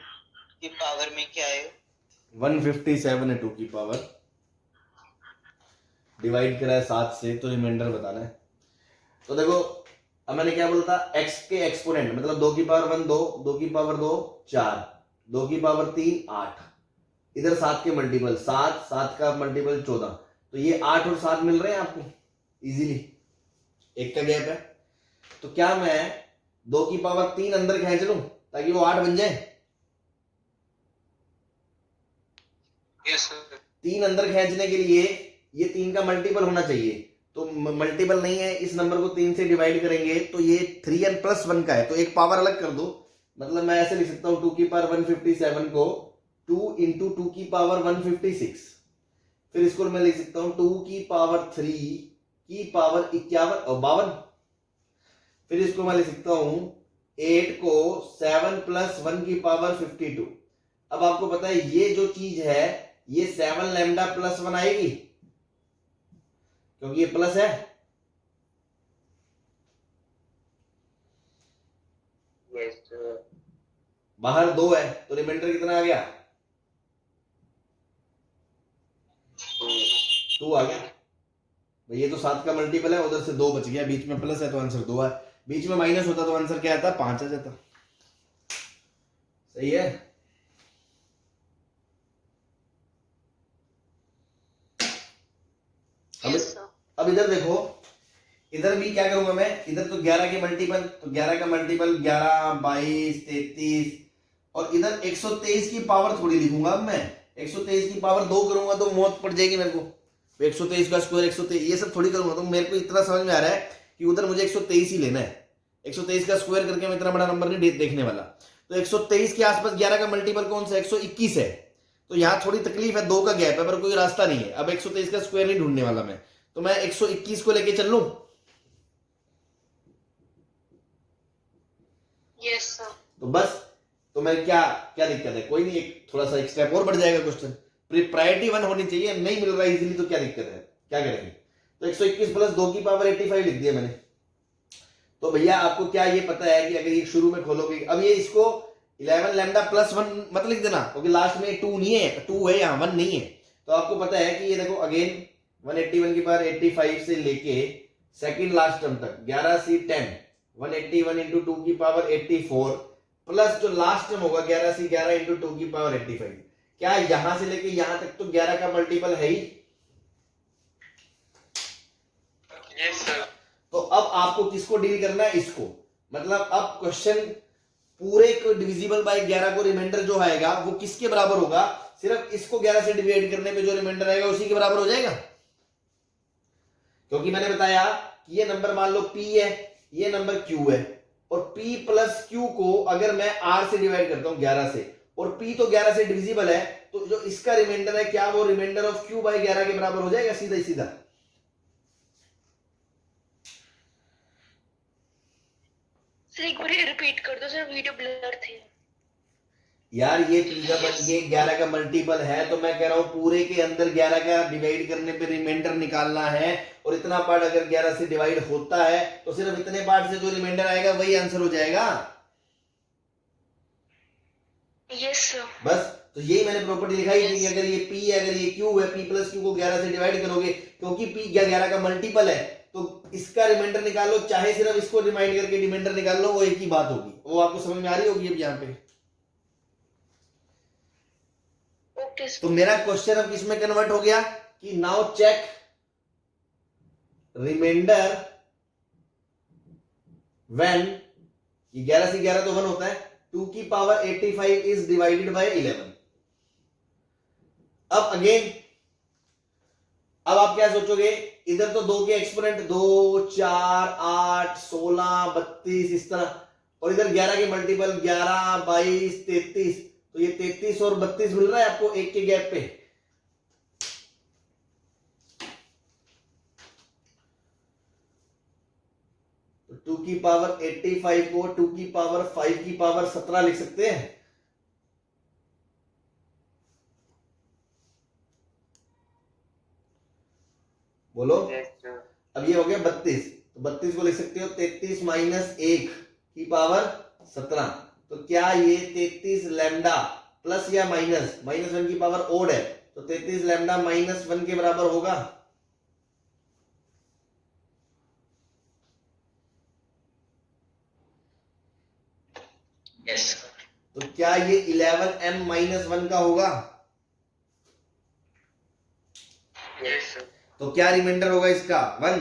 की पावर में क्या है? 157 है 2 की पावर, डिवाइड करा है 7 से, तो रिमाइंडर बताना है। तो देखो अब मैंने क्या बोला था, x के एक्सपोनेंट मतलब 2 की पावर 1 2, 2 की पावर 2 4, 2 की पावर 3 8, इधर 7 के मल्टीपल 7, 7 का मल्टीपल 14, तो ये 8 और 7 मिल रहे हैं आपको इजीली, एक का गैप है। तो क्या मैं 2 की पावर 3 अंदर खींच लूं ताकि वो 8 बन जाए? Yes sir. 3 अंदर खींचने के लिए ये 3 का मल्टीपल होना चाहिए, तो मल्टीपल नहीं है, इस नंबर को 3 से डिवाइड करेंगे तो ये 3n प्लस 1 का है, तो एक पावर अलग कर दो, मतलब मैं ऐसे लिख सकता हूं 2 की पावर 157 को 2 इंटू 2 की पावर 156, फिर इसको मैं लिख सकता हूं 2 की पावर 3 की पावर 51 और 52, फिर इसको मैं लिख सकता हूं 8 को 7 प्लस 1 की पावर 52। अब आपको पता है ये जो चीज है ये 7 लैम्डा प्लस 1 आएगी क्योंकि ये प्लस है। Yes sir. बाहर 2 है तो रिमाइंडर कितना आ गया 2 आ गया भाई, ये तो 7 का मल्टीपल है, उधर से 2 बच गया, बीच में प्लस है तो आंसर 2 है, बीच में माइनस होता तो आंसर क्या आता 5 आ जाता। सही है। Yes, sir. अब इधर देखो, इधर भी क्या करूंगा मैं, इधर तो 11 के मल्टीपल, तो 11 का मल्टीपल 11 22 33, और इधर 123 की पावर थोड़ी लिखूंगा। अब मैं 123 की पावर 2 करूंगा तो मौत पड़ जाएगी मेरे को, 123 का स्क्वायर 123 ये सब थोड़ी करूंगा, तो मेरे को इतना समझ में आ रहा है कि उधर मुझे 123 ही लेना है, 123 का स्क्वायर करके मैं इतना बड़ा नंबर नहीं देखने वाला। तो 123 के आसपास 11 का मल्टीपल कौन सा 121 है, तो यहाँ थोड़ी तकलीफ है, 2 का गैप है पर कोई रास्ता नहीं है। अब 123 का स्क्वायर नहीं ढूंढने वाला मैं, तो मैं 121 को लेके चल लूं। Yes, sir. तो बस, तो मैं क्या क्या दिक्कत है, कोई नहीं, एक थोड़ा सा एक स्टेप और बढ़ जाएगा क्वेश्चन, प्रायोरिटी 1 होनी चाहिए, नहीं मिल रहा है इजीली तो क्या दिक्कत है, क्या करेंगे। तो 121 प्लस 2 की पावर 85 लिख दिया मैंने। तो भैया आपको क्या ये पता है कि अगर ये शुरू में खोलोगे, अब ये इसको 11 लैम्डा प्लस 1 मत लिख देना क्योंकि लास्ट में 2 नहीं है, 2 है यहाँ 1 नहीं है। तो आपको पता है कि ये देखो अगेन 181 की पावर 85 से लेके सेकंड लास्ट टर्म तक 11 से 10, 181 इंटू 2 की पावर 84 प्लस जो लास्ट टर्म होगा 11 से 11 इंटू 2 की पावर 85, क्या यहां से लेके यहां तक तो 11 का मल्टीपल है ही। Yes sir. तो अब आपको किसको डील करना है, इसको, मतलब अब क्वेश्चन पूरे को डिविजिबल बाय 11 को रिमाइंडर जो आएगा वो किसके बराबर होगा, सिर्फ इसको 11 से डिवाइड करने पे जो रिमाइंडर आएगा उसी के बराबर हो जाएगा। क्योंकि मैंने बताया कि ये नंबर मान लो p है, ये नंबर q है, और p प्लस q को अगर मैं r से डिवाइड करता हूं 11 से, और p तो 11 से डिविजिबल है, तो जो इसका रिमाइंडर है क्या वो रिमाइंडर ऑफ q बाई 11 के बराबर हो जाएगा सीधा सीधा? सर एक बार रिपीट कर दो सर, वीडियो ब्लर थी। यार ये ये 11 का मल्टीपल है, तो मैं कह रहा हूं पूरे के अंदर 11 का डिवाइड करने पे रिमाइंडर निकालना है, और इतना पार्ट अगर 11 से डिवाइड होता है तो सिर्फ इतने पार्ट से जो रिमाइंडर आएगा वही आंसर हो जाएगा। Yes sir. बस तो यही मैंने प्रॉपर्टी दिखाई थी कि अगर ये p है, अगर ये q है, p प्लस q को 11 से डिवाइड करोगे, क्योंकि p 11 का मल्टीपल है, तो इसका रिमाइंडर निकालो, चाहे सिर्फ इसको रिमाइंड करके रिमाइंडर निकाल लो, वो एक ही बात होगी। वो आपको समझ में आ रही होगी अब यहाँ पे? ओके तो सर। मेरा क्वेश्चन अब किसमें कन्वर्ट हो गया कि नाउ चेक रिमाइंडर व्हेन, ये 11 से 11 तो 1 होता है, 2 की पावर 85 इज डिवाइडेड बाय 11। अब अगेन, अब आप क्या सोचोगे, इधर तो 2 के एक्सपोनेंट 2, 4, 8, 16, 32 इस तरह, और इधर 11 के मल्टीपल 11, 22, 33, तो ये 33 और 32 मिल रहा है आपको एक के गैप पे। तो 2 की पावर 85 को 2 की पावर 5 की पावर 17 लिख सकते हैं। बोलो। अब ये हो गया 32, तो 32 को लिख सकते हो 33 माइनस 1 की पावर 17। तो क्या ये 33 लैम्डा प्लस या माइनस, माइनस 1 की पावर ओड है, तो 33 लैम्डा माइनस 1 के बराबर होगा? यस। तो क्या ये 11m माइनस 1 का होगा? यस। तो क्या रिमाइंडर होगा इसका? 1,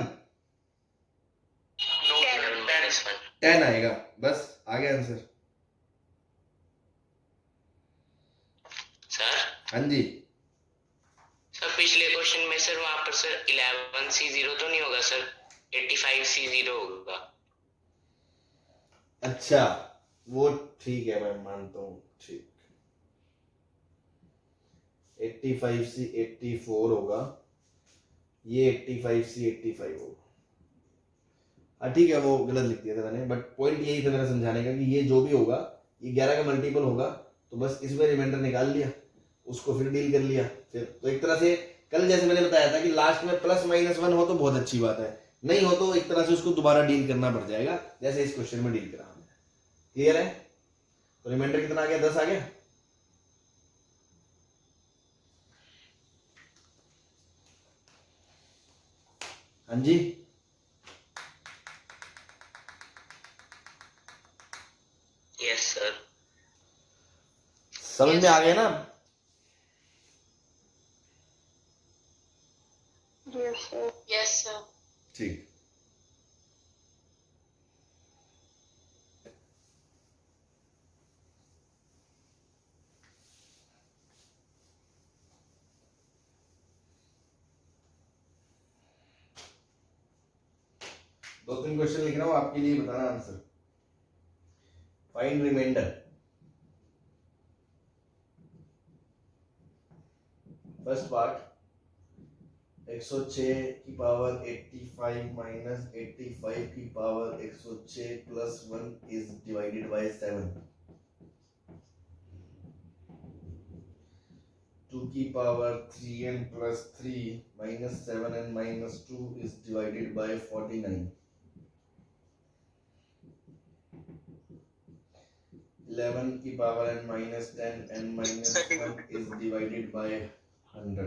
10 आएगा। बस आ गया आंसर। सर हाँ जी। सर पिछले क्वेश्चन में सर वहां पर सर 11C0 तो नहीं होगा सर, 85C0 होगा। अच्छा वो ठीक है, मैं मानता हूँ, ठीक। 85C 84 होगा, ये 85C 85 होगा। हाँ ठीक है, वो गलत लिख दिया था मैंने, बट पॉइंट यही था मेरा समझाने का कि ये जो भी होगा ये 11 का मल्टीपल होगा, तो बस इसमें रिमाइंडर निकाल लिया, उसको फिर डील कर लिया फिर। तो एक तरह से कल जैसे मैंने बताया था कि लास्ट में प्लस माइनस 1 हो तो बहुत अच्छी बात है, नहीं हो तो एक तरह से उसको दोबारा डील करना पड़ जाएगा, जैसे इस क्वेश्चन में डील करा हमने। क्लियर है? तो रिमाइंडर कितना आ गया? 10 आ गया। हाँ जी, यस सर। समझ में आ गया ना? Yes sir. Yes sir. ठीक। दो तीन क्वेश्चन लिख रहा हूं आपके लिए, बताना answer. Find remainder. First part, 106 की पावर 85 माइनस 85 की power 106 plus 1 is divided by 7। 2 की power 3n plus 3 minus 7n minus 2 is divided by 49। 11 की power n minus 10 n minus 1 is divided by 100।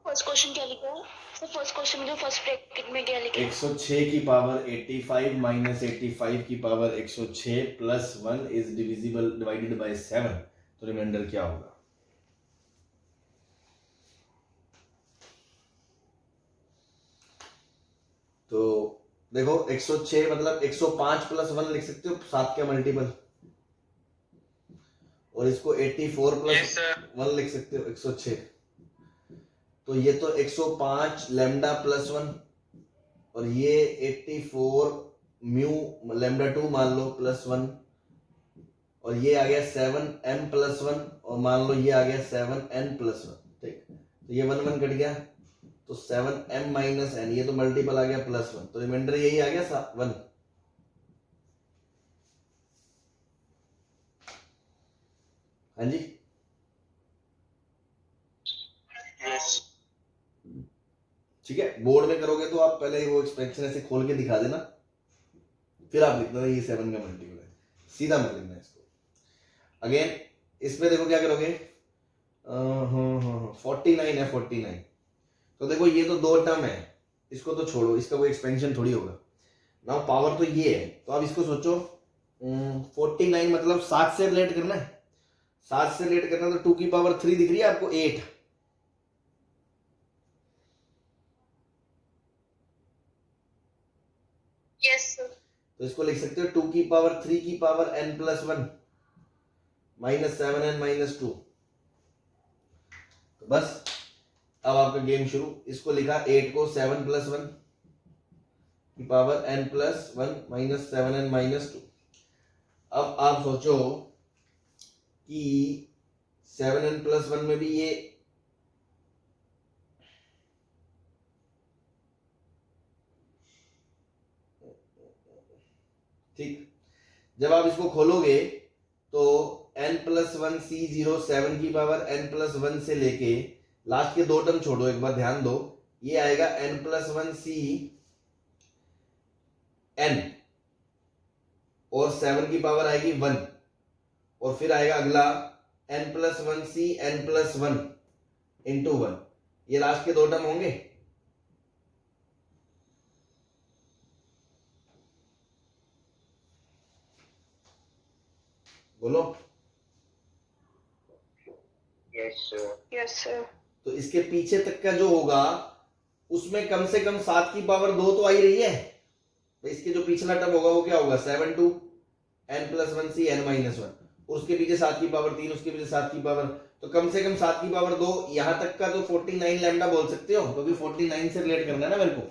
First question क्या लिखा है sir? First question में जो first bracket में क्या लिखा है? 106 की पावर 85 माइनस 85 की power 106 plus 1 is divisible divided by 7, तो रिमाइंडर क्या होगा? तो देखो 106 मतलब 105 प्लस 1 लिख सकते हो, 7 का मल्टीपल, और इसको 84 प्लस 1 लिख सकते हो 106। तो ये तो 105 लैम्डा प्लस 1, और ये 84 म्यू लैम्डा 2 मान लो प्लस 1, और ये आ गया 7m+1 और मान लो ये आ गया 7n+1, ठीक। तो ये 1 1 कट गया, तो 7m - n, ये तो मल्टीपल आ गया +1, तो रिमाइंडर यही आ गया 1। हाँ जी, यस ठीक है। बोर्ड में करोगे तो आप पहले वो एक्सप्रेशन ऐसे खोल के दिखा देना, फिर आप लिखना ये 7 का मल्टीपल है, सीधा मत लिखना इसको। अगेन इसमें देखो क्या करोगे, 49 है, 49। तो देखो ये तो 2 टर्म है, इसको तो छोड़ो, इसका कोई एक्सपेंशन थोड़ी होगा ना, पावर तो ये है। तो अब इसको सोचो, 49 मतलब 7 से रिलेट करना है, 7 से रिलेट करना, तो 2 की पावर 3 दिख रही है आपको, 8। Yes, sir. तो इसको लिख सकते हो 2 की पावर 3 की पावर n+1 -7n-2। तो बस अब आपका गेम शुरू। इसको लिखा 8 को 7+1 की पावर n+1 -7n-2। अब आप सोचो कि 7n+1 में भी ये ठीक, जब आप इसको खोलोगे तो n+1 C0 7 की पावर n+1 से लेके लास्ट के 2 टर्म छोड़ो, एक बार ध्यान दो, ये आएगा n+1 C n और 7 की पावर आएगी 1, और फिर आएगा अगला n+1 C n+1 इंटू 1। ये लास्ट के 2 टर्म होंगे। बोलो। Yes sir. Yes, sir. तो इसके पीछे तक का जो होगा उसमें कम से कम 7 की पावर 2 तो आ ही रही है। तो इसके जो पिछला टर्म होगा वो क्या होगा, 7 2 n+1 C n-1, उसके पीछे 7 की पावर 3, उसके पीछे 7 की पावर, तो कम से कम 7 की पावर 2, यहां तक का तो 49 लैम्डा बोल सकते हो, क्योंकि 49 से रिलेट करना है ना मेरे को।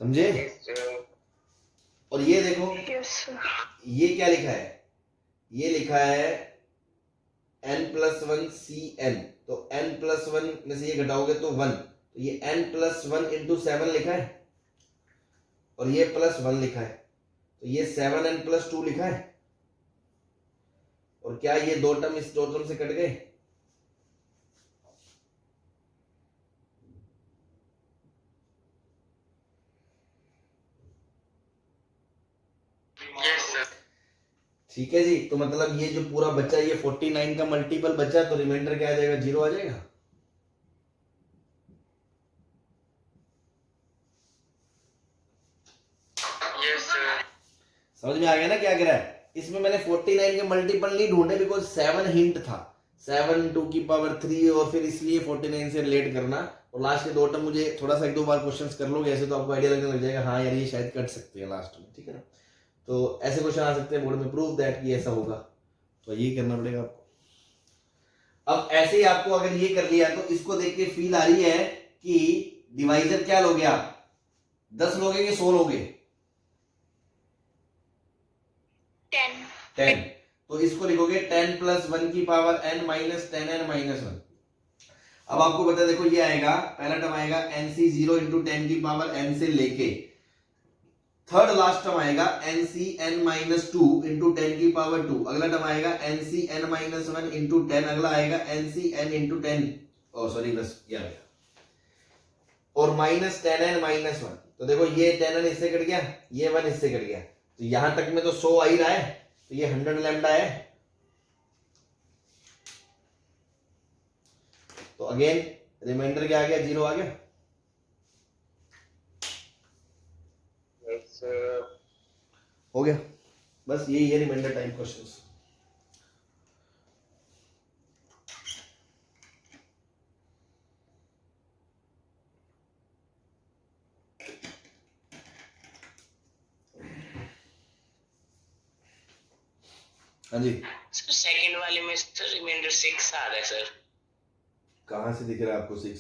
समझे? Yes sir. और ये देखो, Yes, sir. ये क्या लिखा है, ये लिखा है n+1 CN, तो n+1 में से ये घटाओगे तो 1, तो ये n+1 इंटू 7 लिखा है, और ये +1 लिखा है, तो ये 7n+2 लिखा है। और क्या ये 2 टर्म इस 2 टर्म से कट गए? Yes sir. ठीक है जी। तो मतलब ये जो पूरा बचा, ये 49 का मल्टीपल बचा, तो रिमाइंडर क्या आ जाएगा, 0 आ जाएगा। Yes sir. समझ में आ गया ना क्या कह रहा है? इसमें मैंने 49 के मल्टीपल नहीं ढूंढे, बिकॉज 7 हिंट था, 7 2 की पावर 3, और फिर इसलिए 49 से रिलेट करना, और लास्ट के 2 टर्म मुझे थोड़ा सा 1-2 बार क्वेश्चंस कर लोगे ऐसे, तो आपको आइडिया लगने लग जाएगा, हाँ यार ये शायद कट सकते हैं लास्ट में, ठीक है ना। तो ऐसे क्वेश्चन आ सकते हैं बोर्ड में, प्रूव दैट कि ऐसा होगा, तो ये करना पड़ेगा आपको। अब ऐसे ही आपको अगर ये कर लिया, तो इसको देख के फील आ रही है कि डिवाइजर क्या लोगे आप, 10 लोगे कि 100 लोगे? 10. 10। तो इसको लिखोगे 10+1 की पावर n - 10n-1। अब आपको पता है, देखो ये आएगा, पहला टर्म आएगा nc0 इंटू 10 की पावर n से लेके, थर्ड लास्ट टर्म आएगा nCn-2 इंटू 10 की पावर 2, अगला टर्म आएगा nCn-1 इंटू 10, अगला आएगा nCn इंटू 10, सॉरी बस ये आ गया, और -10n-1। तो देखो ये 10n इससे कट गया, ये 1 इससे कट गया, तो यहां तक में तो 100 आ ही रहा है, तो ये 100 लैम्डा है। तो अगेन रिमाइंडर क्या आ गया, 0 आ गया। Yes sir. हो गया, बस यही है रिमाइंडर टाइप क्वेश्चंस। हाँ जी, सर सेकंड वाले में सर रिमाइंडर 6 आ रहा है सर। कहां से दिख रहा है आपको 6?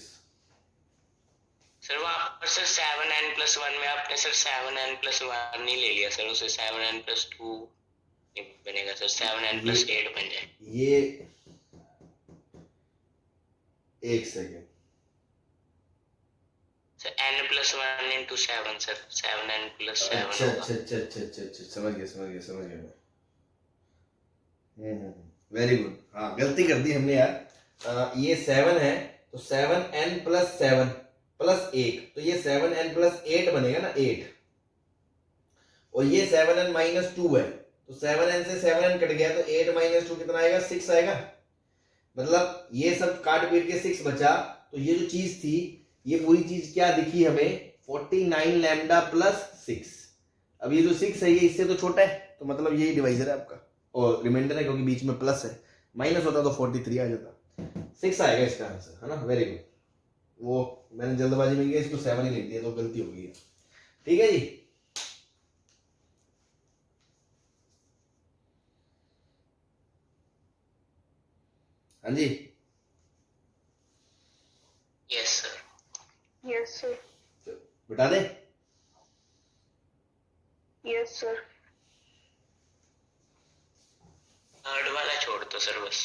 सर वहाँ पर सर 7n+1 में आपने सर 7n+1 नहीं ले लिया सर, उसे 7n+2 नहीं बनेगा सर, 7n+8 बन जाए। ये एक second, sir n+1 into 7 sir, 7n+7 अच्छा होगा। अच्छा अच्छा अच्छा अच्छा अच्छा, समझ गया मैं। Very good. हाँ गलती कर दी हमने यार। ये 7 है तो 7n+7 +1, तो ये 7n+8 बनेगा ना 8, और ये 7n-2 है तो 7n से 7n कट गया तो 8 - 2 कितना आएगा, 6 आएगा। मतलब ये सब काट पीट के 6 बचा, तो ये जो चीज थी ये पूरी चीज क्या दिखी हमें, 49 लैम्डा +6। अब ये जो 6 है ये इससे तो छोटा है, तो मतलब यही डिवाइजर है आपका और रिमाइंडर है, क्योंकि बीच में प्लस है, माइनस होता तो 43 आ जाता। 6 आएगा इसका आंसर, है ना। Very good. वो मैंने जल्दबाजी में इसको 7 ही लिख दिया तो गलती हो गई है। ठीक है जी। हाँ जी, यस सर। Yes, sir. बता दे। Yes, sir. थर्ड वाला छोड़ दो सर बस।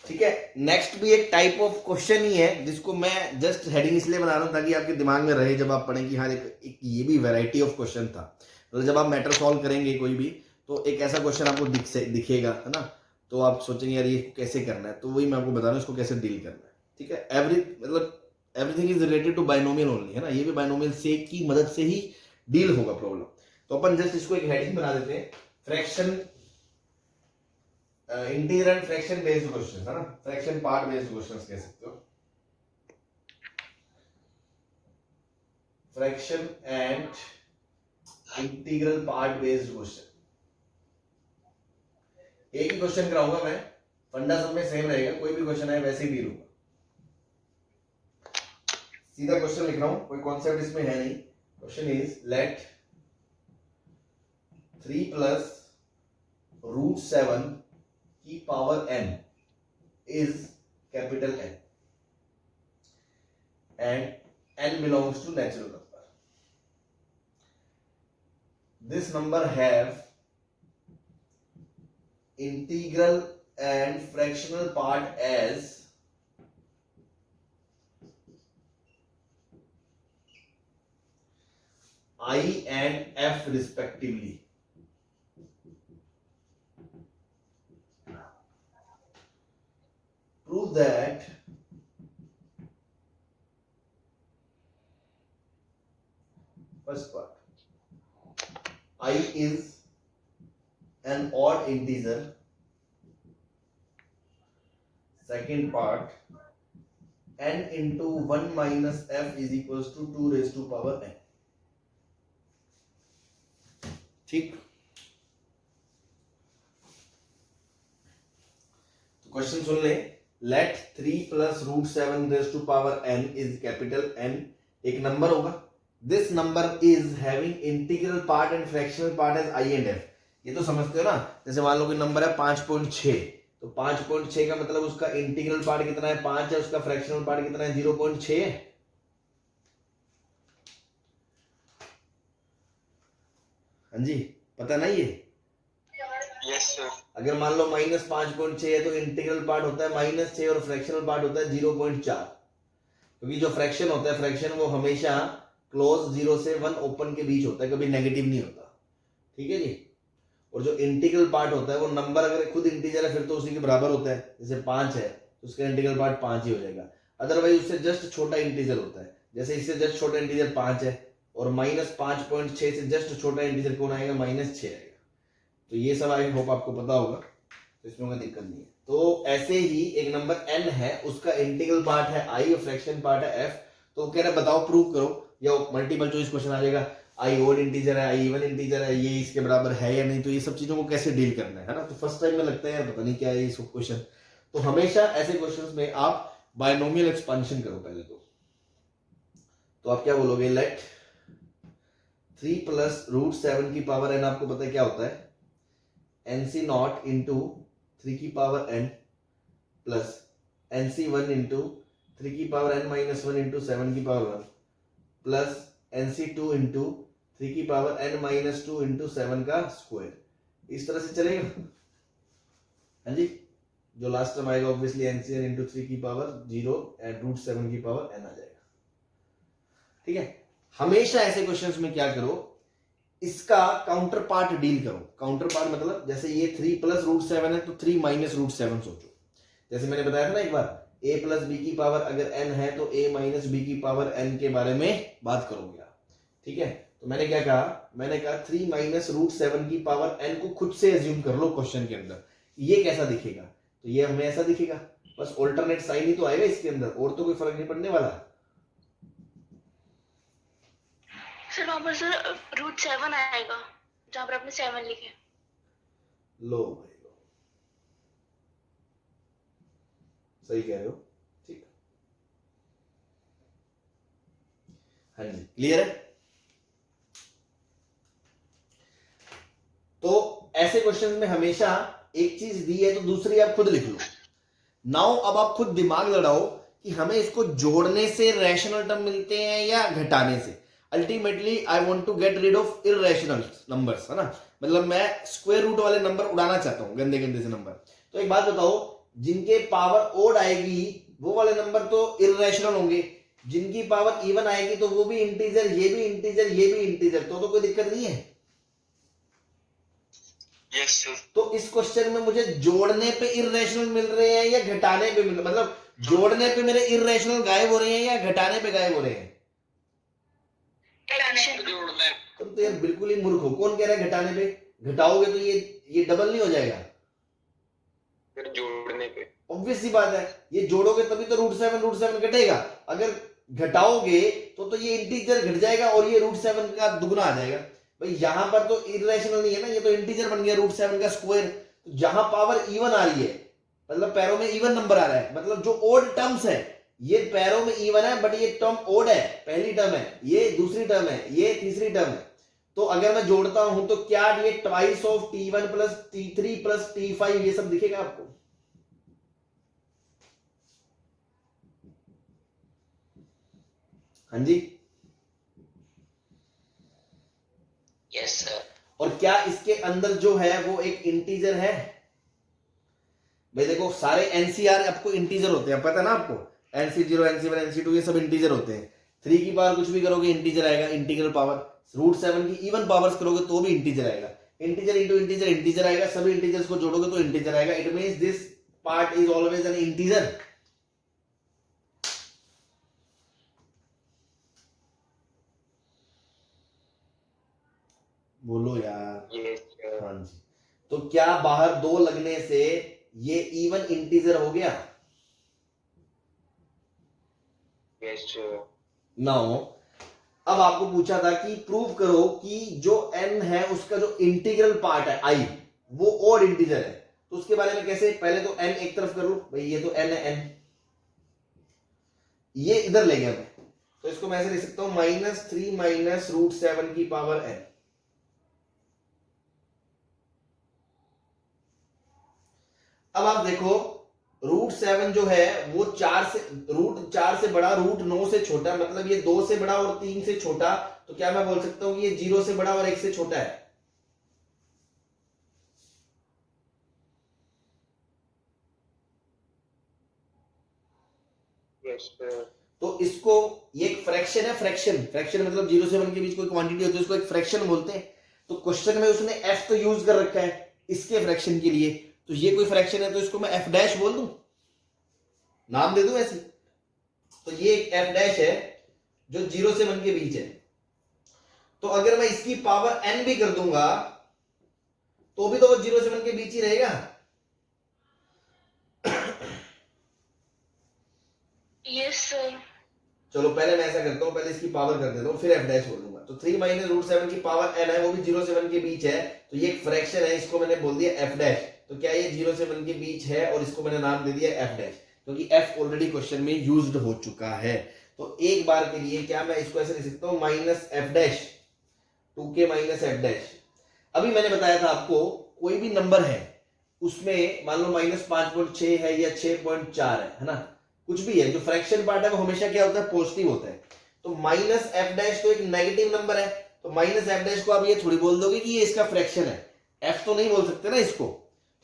ठीक है, नेक्स्ट भी एक टाइप ऑफ क्वेश्चन ही है, जिसको मैं जस्ट हेडिंग इसलिए बना रहा हूँ ताकि आपके दिमाग में रहे जब आप पढ़ें कि हाँ एक ये भी वैरायटी ऑफ क्वेश्चन था। मतलब जब आप मैटर सॉल्व करेंगे कोई भी, तो एक ऐसा क्वेश्चन आपको दिखेगा, है ना, तो आप सोचेंगे यार ये कैसे करना है, तो वही मैं आपको बता रहा हूँ इसको कैसे डील करना है। ठीक है, everything is related to binomial only, है ना, ये भी बाइनोमियल से की मदद से ही डील होगा प्रॉब्लम। तो अपन जस्ट इसको एक हेडिंग बना देते हैं, fraction integral and fraction based questions, है ना, फ्रैक्शन पार्ट बेस्ड क्वेश्चंस कह सकते हो, fraction and integral part based question. एक ही क्वेश्चन कराऊंगा मैं, फंडा सब में सेम रहेगा, कोई भी क्वेश्चन है वैसे ही डील होगा। सीधा क्वेश्चन लिख रहा हूं, कोई कॉन्सेप्ट इसमें है नहीं। क्वेश्चन इज लेट 3 + √7 की power n is capital N and n belongs to natural number. This number have integral and fractional part as I and f respectively. Prove that first part, I is an odd integer. Second part, n into 1 minus f is equals to 2 raised to power n. ठीक, तो question सुन ले। Late 3 + √7 raised to power n is capital N, एक नंबर होगा। This number is having integral part and fractional part as i and f। ये तो समझते हो ना, जैसे मान लो कोई नंबर है 5.6, तो 5.6 का मतलब उसका इंटीग्रल पार्ट कितना है, 5 है, उसका फ्रैक्शनल पार्ट कितना है, 0.6 है। हाँ जी, पता नहीं ये। Yes sir. अगर मान लो -5.6 है तो इंटीग्रल पार्ट होता है -6 और फ्रैक्शनल पार्ट होता है 0.4, क्योंकि जो फ्रैक्शन होता है, फ्रैक्शन वो हमेशा क्लोज 0 से 1 ओपन के बीच होता है, कभी नेगेटिव नहीं होता। ठीक है जी। और जो इंटीग्रल पार्ट होता है वो नंबर अगर खुद इंटीजर है फिर तो उसी के बराबर होता है, जैसे 5 है तो उसका इंटीग्रल पार्ट 5 ही हो जाएगा। अदरवाइज उससे जस्ट छोटा इंटीजर होता है, जैसे इससे जस्ट छोटा इंटीजर 5 है और -5.6 से जस्ट छोटा इंटीजर कौन आएगा, -6 आएगा। तो ये सब आई होप आपको पता होगा, तो इसमें कोई दिक्कत नहीं है। तो ऐसे ही एक नंबर n है, उसका इंटीग्रल पार्ट है i और फ्रैक्शन पार्ट है f। तो कह रहा है बताओ प्रूव करो, या मल्टीपल चॉइस क्वेश्चन आ जाएगा, i ओड इंटीजर है, i इवन इंटीजर है, ये इसके बराबर है या नहीं, तो ये सब चीजों को कैसे डील करना है ना। तो फर्स्ट टाइम में लगता है यार पता नहीं क्या है ये सब क्वेश्चन। तो हमेशा ऐसे क्वेश्चंस में आप बायनोमियल एक्सपेंशन करो पहले तो आप क्या बोलोगे, लेट 3 + √7 की पावर n, आपको पता है क्या होता है, NC नॉट इंटू 3 की power n plus NC1 into 3 की पावर n माइनस 1 इंटू 7 की पावर 1 प्लस NC2 इंटू 3 की पावर n माइनस 2 इंटू 7 का स्क्वायर, इस तरह से चलेगा। हाँ जी, जो लास्ट टर्म आएगा ऑब्वियसली NCn इंटू 3 की पावर 0 एंड रूट 7 की पावर n आ जाएगा। ठीक है, हमेशा ऐसे क्वेश्चंस में क्या करो, इसका काउंटर पार्ट डील करो। काउंटर पार्ट मतलब जैसे ये 3 प्लस रूट 7 है तो 3 माइनस रूट 7 सोचो। जैसे मैंने बताया था ना एक बार, a प्लस बी की पावर अगर n है तो a माइनस बी की पावर n के बारे में बात करोगे आप। ठीक है, तो मैंने क्या कहा, मैंने कहा 3 माइनस रूट 7 की पावर n को खुद से एज्यूम कर लो क्वेश्चन के अंदर। ये कैसा दिखेगा, तो ये हमें ऐसा दिखेगा, बस ऑल्टरनेट साइन ही तो आएगा इसके अंदर, और तो कोई फर्क नहीं पड़ने वाला। सर वहाँ पर सर रूट 7 आएगा जहाँ पर आपने 7 लिखे। लो भाई लो, सही कह रहे हो। ठीक, हाँ जी, क्लियर है। तो ऐसे क्वेश्चन में हमेशा एक चीज दी है तो दूसरी आप खुद लिख लो। नाउ अब आप खुद दिमाग लड़ाओ कि हमें इसको जोड़ने से रैशनल टर्म मिलते हैं या घटाने से। Ultimately I want to get rid of irrational numbers, है ना, मतलब मैं स्क्वायर रूट वाले नंबर उड़ाना चाहता हूं, गंदे गंदे से नंबर। तो एक बात बताओ, जिनके पावर ओड आएगी वो वाले नंबर तो इररेशनल होंगे, जिनकी पावर इवन आएगी तो वो भी इंटीजर, ये भी इंटीजर, ये भी इंटीजर, तो कोई दिक्कत नहीं है। Yes sir. तो इस क्वेश्चन में मुझे जोड़ने पे इररेशनल मिल रहे हैं या घटाने पे मिल रहे, मतलब जोड़ने पे मेरे इररेशनल गायब हो रहे हैं या घटाने पे गायब हो रहे हैं? तुम तो यार बिल्कुल ही मूर्ख हो। कौन कह रहा है घटाने पे? घटाओगे तो ये डबल नहीं हो जाएगा? फिर जोड़ने पे ऑब्वियस सी बात है, ये जोड़ोगे तभी तो रूट 7 घटेगा। अगर घटाओगे तो ये इंटीजर घट जाएगा और ये रूट 7 का दुगना आ जाएगा। भाई यहां पर तो इररेशनल नहीं है ना, ये तो इंटीजर बन गया रूट 7 का स्क्वायर। तो जहां पावर इवन आ रही है, मतलब पैरों में इवन नंबर आ रहा है, मतलब जो ओड टर्म्स है ये पैरों में इवन है बट ये टर्म ओड है, पहली टर्म है, ये दूसरी टर्म है, ये तीसरी टर्म है। तो अगर मैं जोड़ता हूं तो क्या ये twice of t1 plus t3 plus t5 ये सब दिखेगा आपको? हाँ जी, यस सर। और क्या इसके अंदर जो है वो एक इंटीजर है? भाई देखो, सारे एनसीआर आपको इंटीजर होते हैं, पता ना आपको, NC0 NC1 NC2 ये सब इंटीजर होते हैं। 3 की पावर कुछ भी करोगे इंटीजर आएगा, इंटीग्रल पावर। रूट 7 की इवन पावर्स करोगे तो भी इंटीजर आएगा, इंटीजर इंटू इंटीजर इंटीजर आएगा, सभी इंटीजर्स को जोड़ोगे तो इंटीजर आएगा। It means this part is always an integer. बोलो यार। Yes sir. हाँ जी, तो क्या बाहर 2 लगने से ये इवन इंटीजर हो गया? Yes sir. नाउ अब आपको पूछा था कि प्रूव करो कि जो n है उसका जो इंटीग्रल पार्ट है i वो और इंटीजर है। तो उसके बारे में कैसे? पहले तो n एक तरफ कर लो, भाई ये तो n है, n ये इधर ले गया मैं, तो इसको मैं ऐसे लिख सकता हूं -3 माइनस रूट 7 की पावर n। अब आप देखो, रूट 7 जो है वो रूट 4 से बड़ा, रूट 9 से छोटा, मतलब ये 2 से बड़ा और 3 से छोटा। तो क्या मैं बोल सकता हूं कि ये 0 से बड़ा और 1 से छोटा है? Yes sir. तो इसको, ये एक फ्रैक्शन है, फ्रैक्शन मतलब 0 से 1 के बीच कोई क्वांटिटी होती है उसको एक फ्रैक्शन बोलते हैं। तो क्वेश्चन में उसने f तो यूज कर रखा है इसके फ्रैक्शन के लिए, तो ये कोई फ्रैक्शन है तो इसको मैं f डैश बोल दूं, नाम दे दूं ऐसे। तो ये एक f डैश है जो 0 से 1 के बीच है। तो अगर मैं इसकी पावर n भी कर दूंगा तो भी तो वो 0 से 1 के बीच ही रहेगा। Yes sir. चलो पहले मैं ऐसा करता हूं, पहले इसकी पावर कर देता हूं फिर f डैश बोल दूंगा। तो 3 माइनस रूट 7 की पावर n है, वो भी 0 से 1 के बीच है, तो ये एक फ्रैक्शन है, इसको मैंने बोल दिया f डैश। तो क्या ये 0 से 1 के बीच है और इसको मैंने नाम दे दिया f डैश, क्योंकि f ऑलरेडी क्वेश्चन में यूज्ड हो चुका है। तो एक बार के लिए क्या मैं इसको ऐसे लिख सकता हूं minus f dash, 2k minus f dash. अभी मैंने बताया था आपको कोई भी नंबर है उसमें मान लो -5.6 है या 6.4 है ना, कुछ भी है, जो फ्रैक्शन पार्ट है वो हमेशा क्या होता है, पॉजिटिव होता है। तो माइनस एफ डैश तो एक नेगेटिव नंबर है, तो माइनस एफ डैश को आप ये थोड़ी बोल दोगे कि ये इसका फ्रैक्शन है, एफ तो नहीं बोल सकते ना इसको।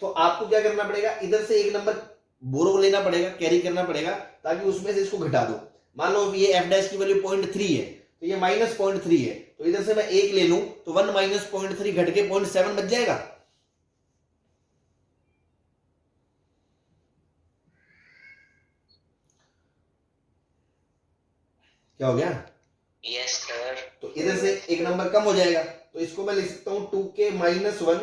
तो आपको क्या करना पड़ेगा, इधर से एक नंबर बोरो लेना पड़ेगा, कैरी करना पड़ेगा, ताकि उसमें से इसको घटा दो। मान लो ये एफ डैश की वैल्यू 0.3 है, तो ये -0.3 है, तो इधर से मैं 1 ले लूं तो 1 - 0.3 घट के 0.7 बच जाएगा। क्या हो गया? Yes sir. तो इधर से एक नंबर कम हो जाएगा, तो इसको मैं लिख सकता हूं 2k - 1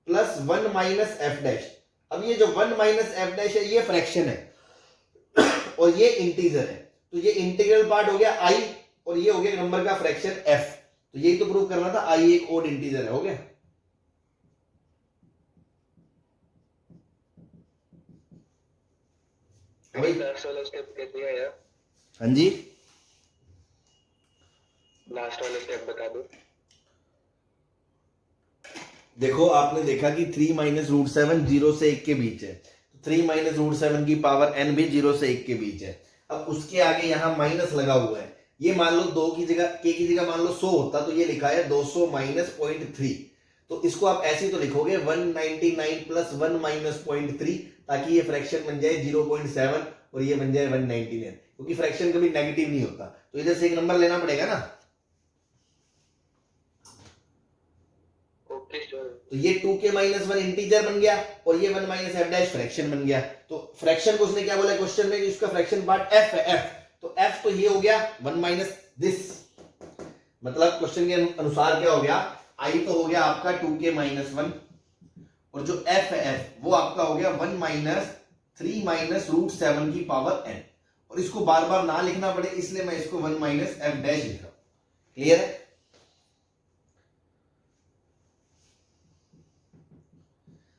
प्लस 1 - एफ डैश। अब ये जो 1 - एफ डैश है ये फ्रैक्शन है और ये इंटीजर है, तो ये इंटीग्रल पार्ट हो गया i और ये हो गया नंबर का फ्रैक्शन f। तो यही तो प्रूव करना था, i एक ओड इंटीजर है। हो गया? वही लास्ट वाला स्टेप कैसे है यार? हाँ जी, लास्ट वाला स्टेप बता दो। देखो आपने देखा कि 3 - √7 0 से 1 के बीच है, तो 3 - √7 की पावर n भी 0 से 1 के बीच है। अब उसके आगे यहाँ माइनस लगा हुआ है, ये मान लो 2 की जगह k की जगह मान लो 100 होता, तो ये लिखा है 200 - 0.3, तो इसको आप ऐसे ही तो लिखोगे 199 प्लस 1 - 0.3, ताकि ये फ्रैक्शन बन जाए 0.7 और ये बन जाए 199, क्योंकि फ्रैक्शन कभी नेगेटिव नहीं होता। तो इधर से एक नंबर लेना पड़ेगा ना, तो ये 2k - 1 इंटीजर बन गया और ये 1 - एफ डैश फ्रैक्शन बन गया। तो फ्रैक्शन को उसने क्या बोला क्वेश्चन में कि उसका फ्रैक्शन पार्ट f है, f, तो f तो ये हो गया 1 - दिस, मतलब क्वेश्चन के अनुसार क्या हो गया, i तो हो गया आपका 2k - 1 और जो f है f वो आपका हो गया 1 - 3 - √7 की पावर n, और इसको बार बार ना लिखना पड़े इसलिए मैं इसको 1 - एफ डैश लिख रहा हूं। क्लियर है?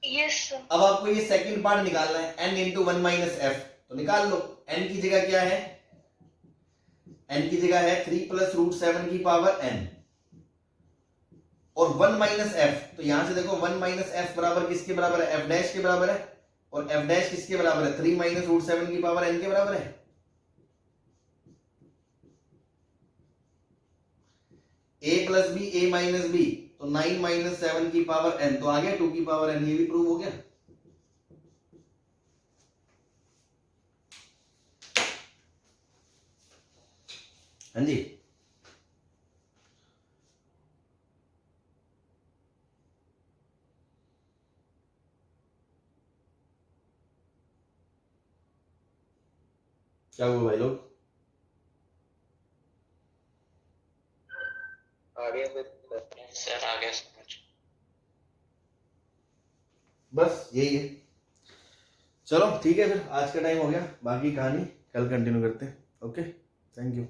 Yes sir. अब आपको ये सेकंड पार्ट निकालना है, n इंटू 1 - एफ, तो निकाल लो। n की जगह क्या है, n की जगह है 3 प्लस √7 की पावर n और 1 - एफ, तो यहां से देखो 1 - एफ बराबर किसके बराबर है, एफ डैश के बराबर है, और एफ डैश किसके बराबर है, 3 - √7 की पावर n के बराबर है। a plus b a minus b, तो 9 - 7 की पावर n, तो आ गया 2 की पावर n, ये भी प्रूव हो गया। हाँ जी, क्या हुआ भाई लोग? आ गया सर, आ गया समझ। बस यही है, चलो ठीक है, फिर आज का टाइम हो गया, बाकी कहानी कल कंटिन्यू करते हैं। Okay, thank you.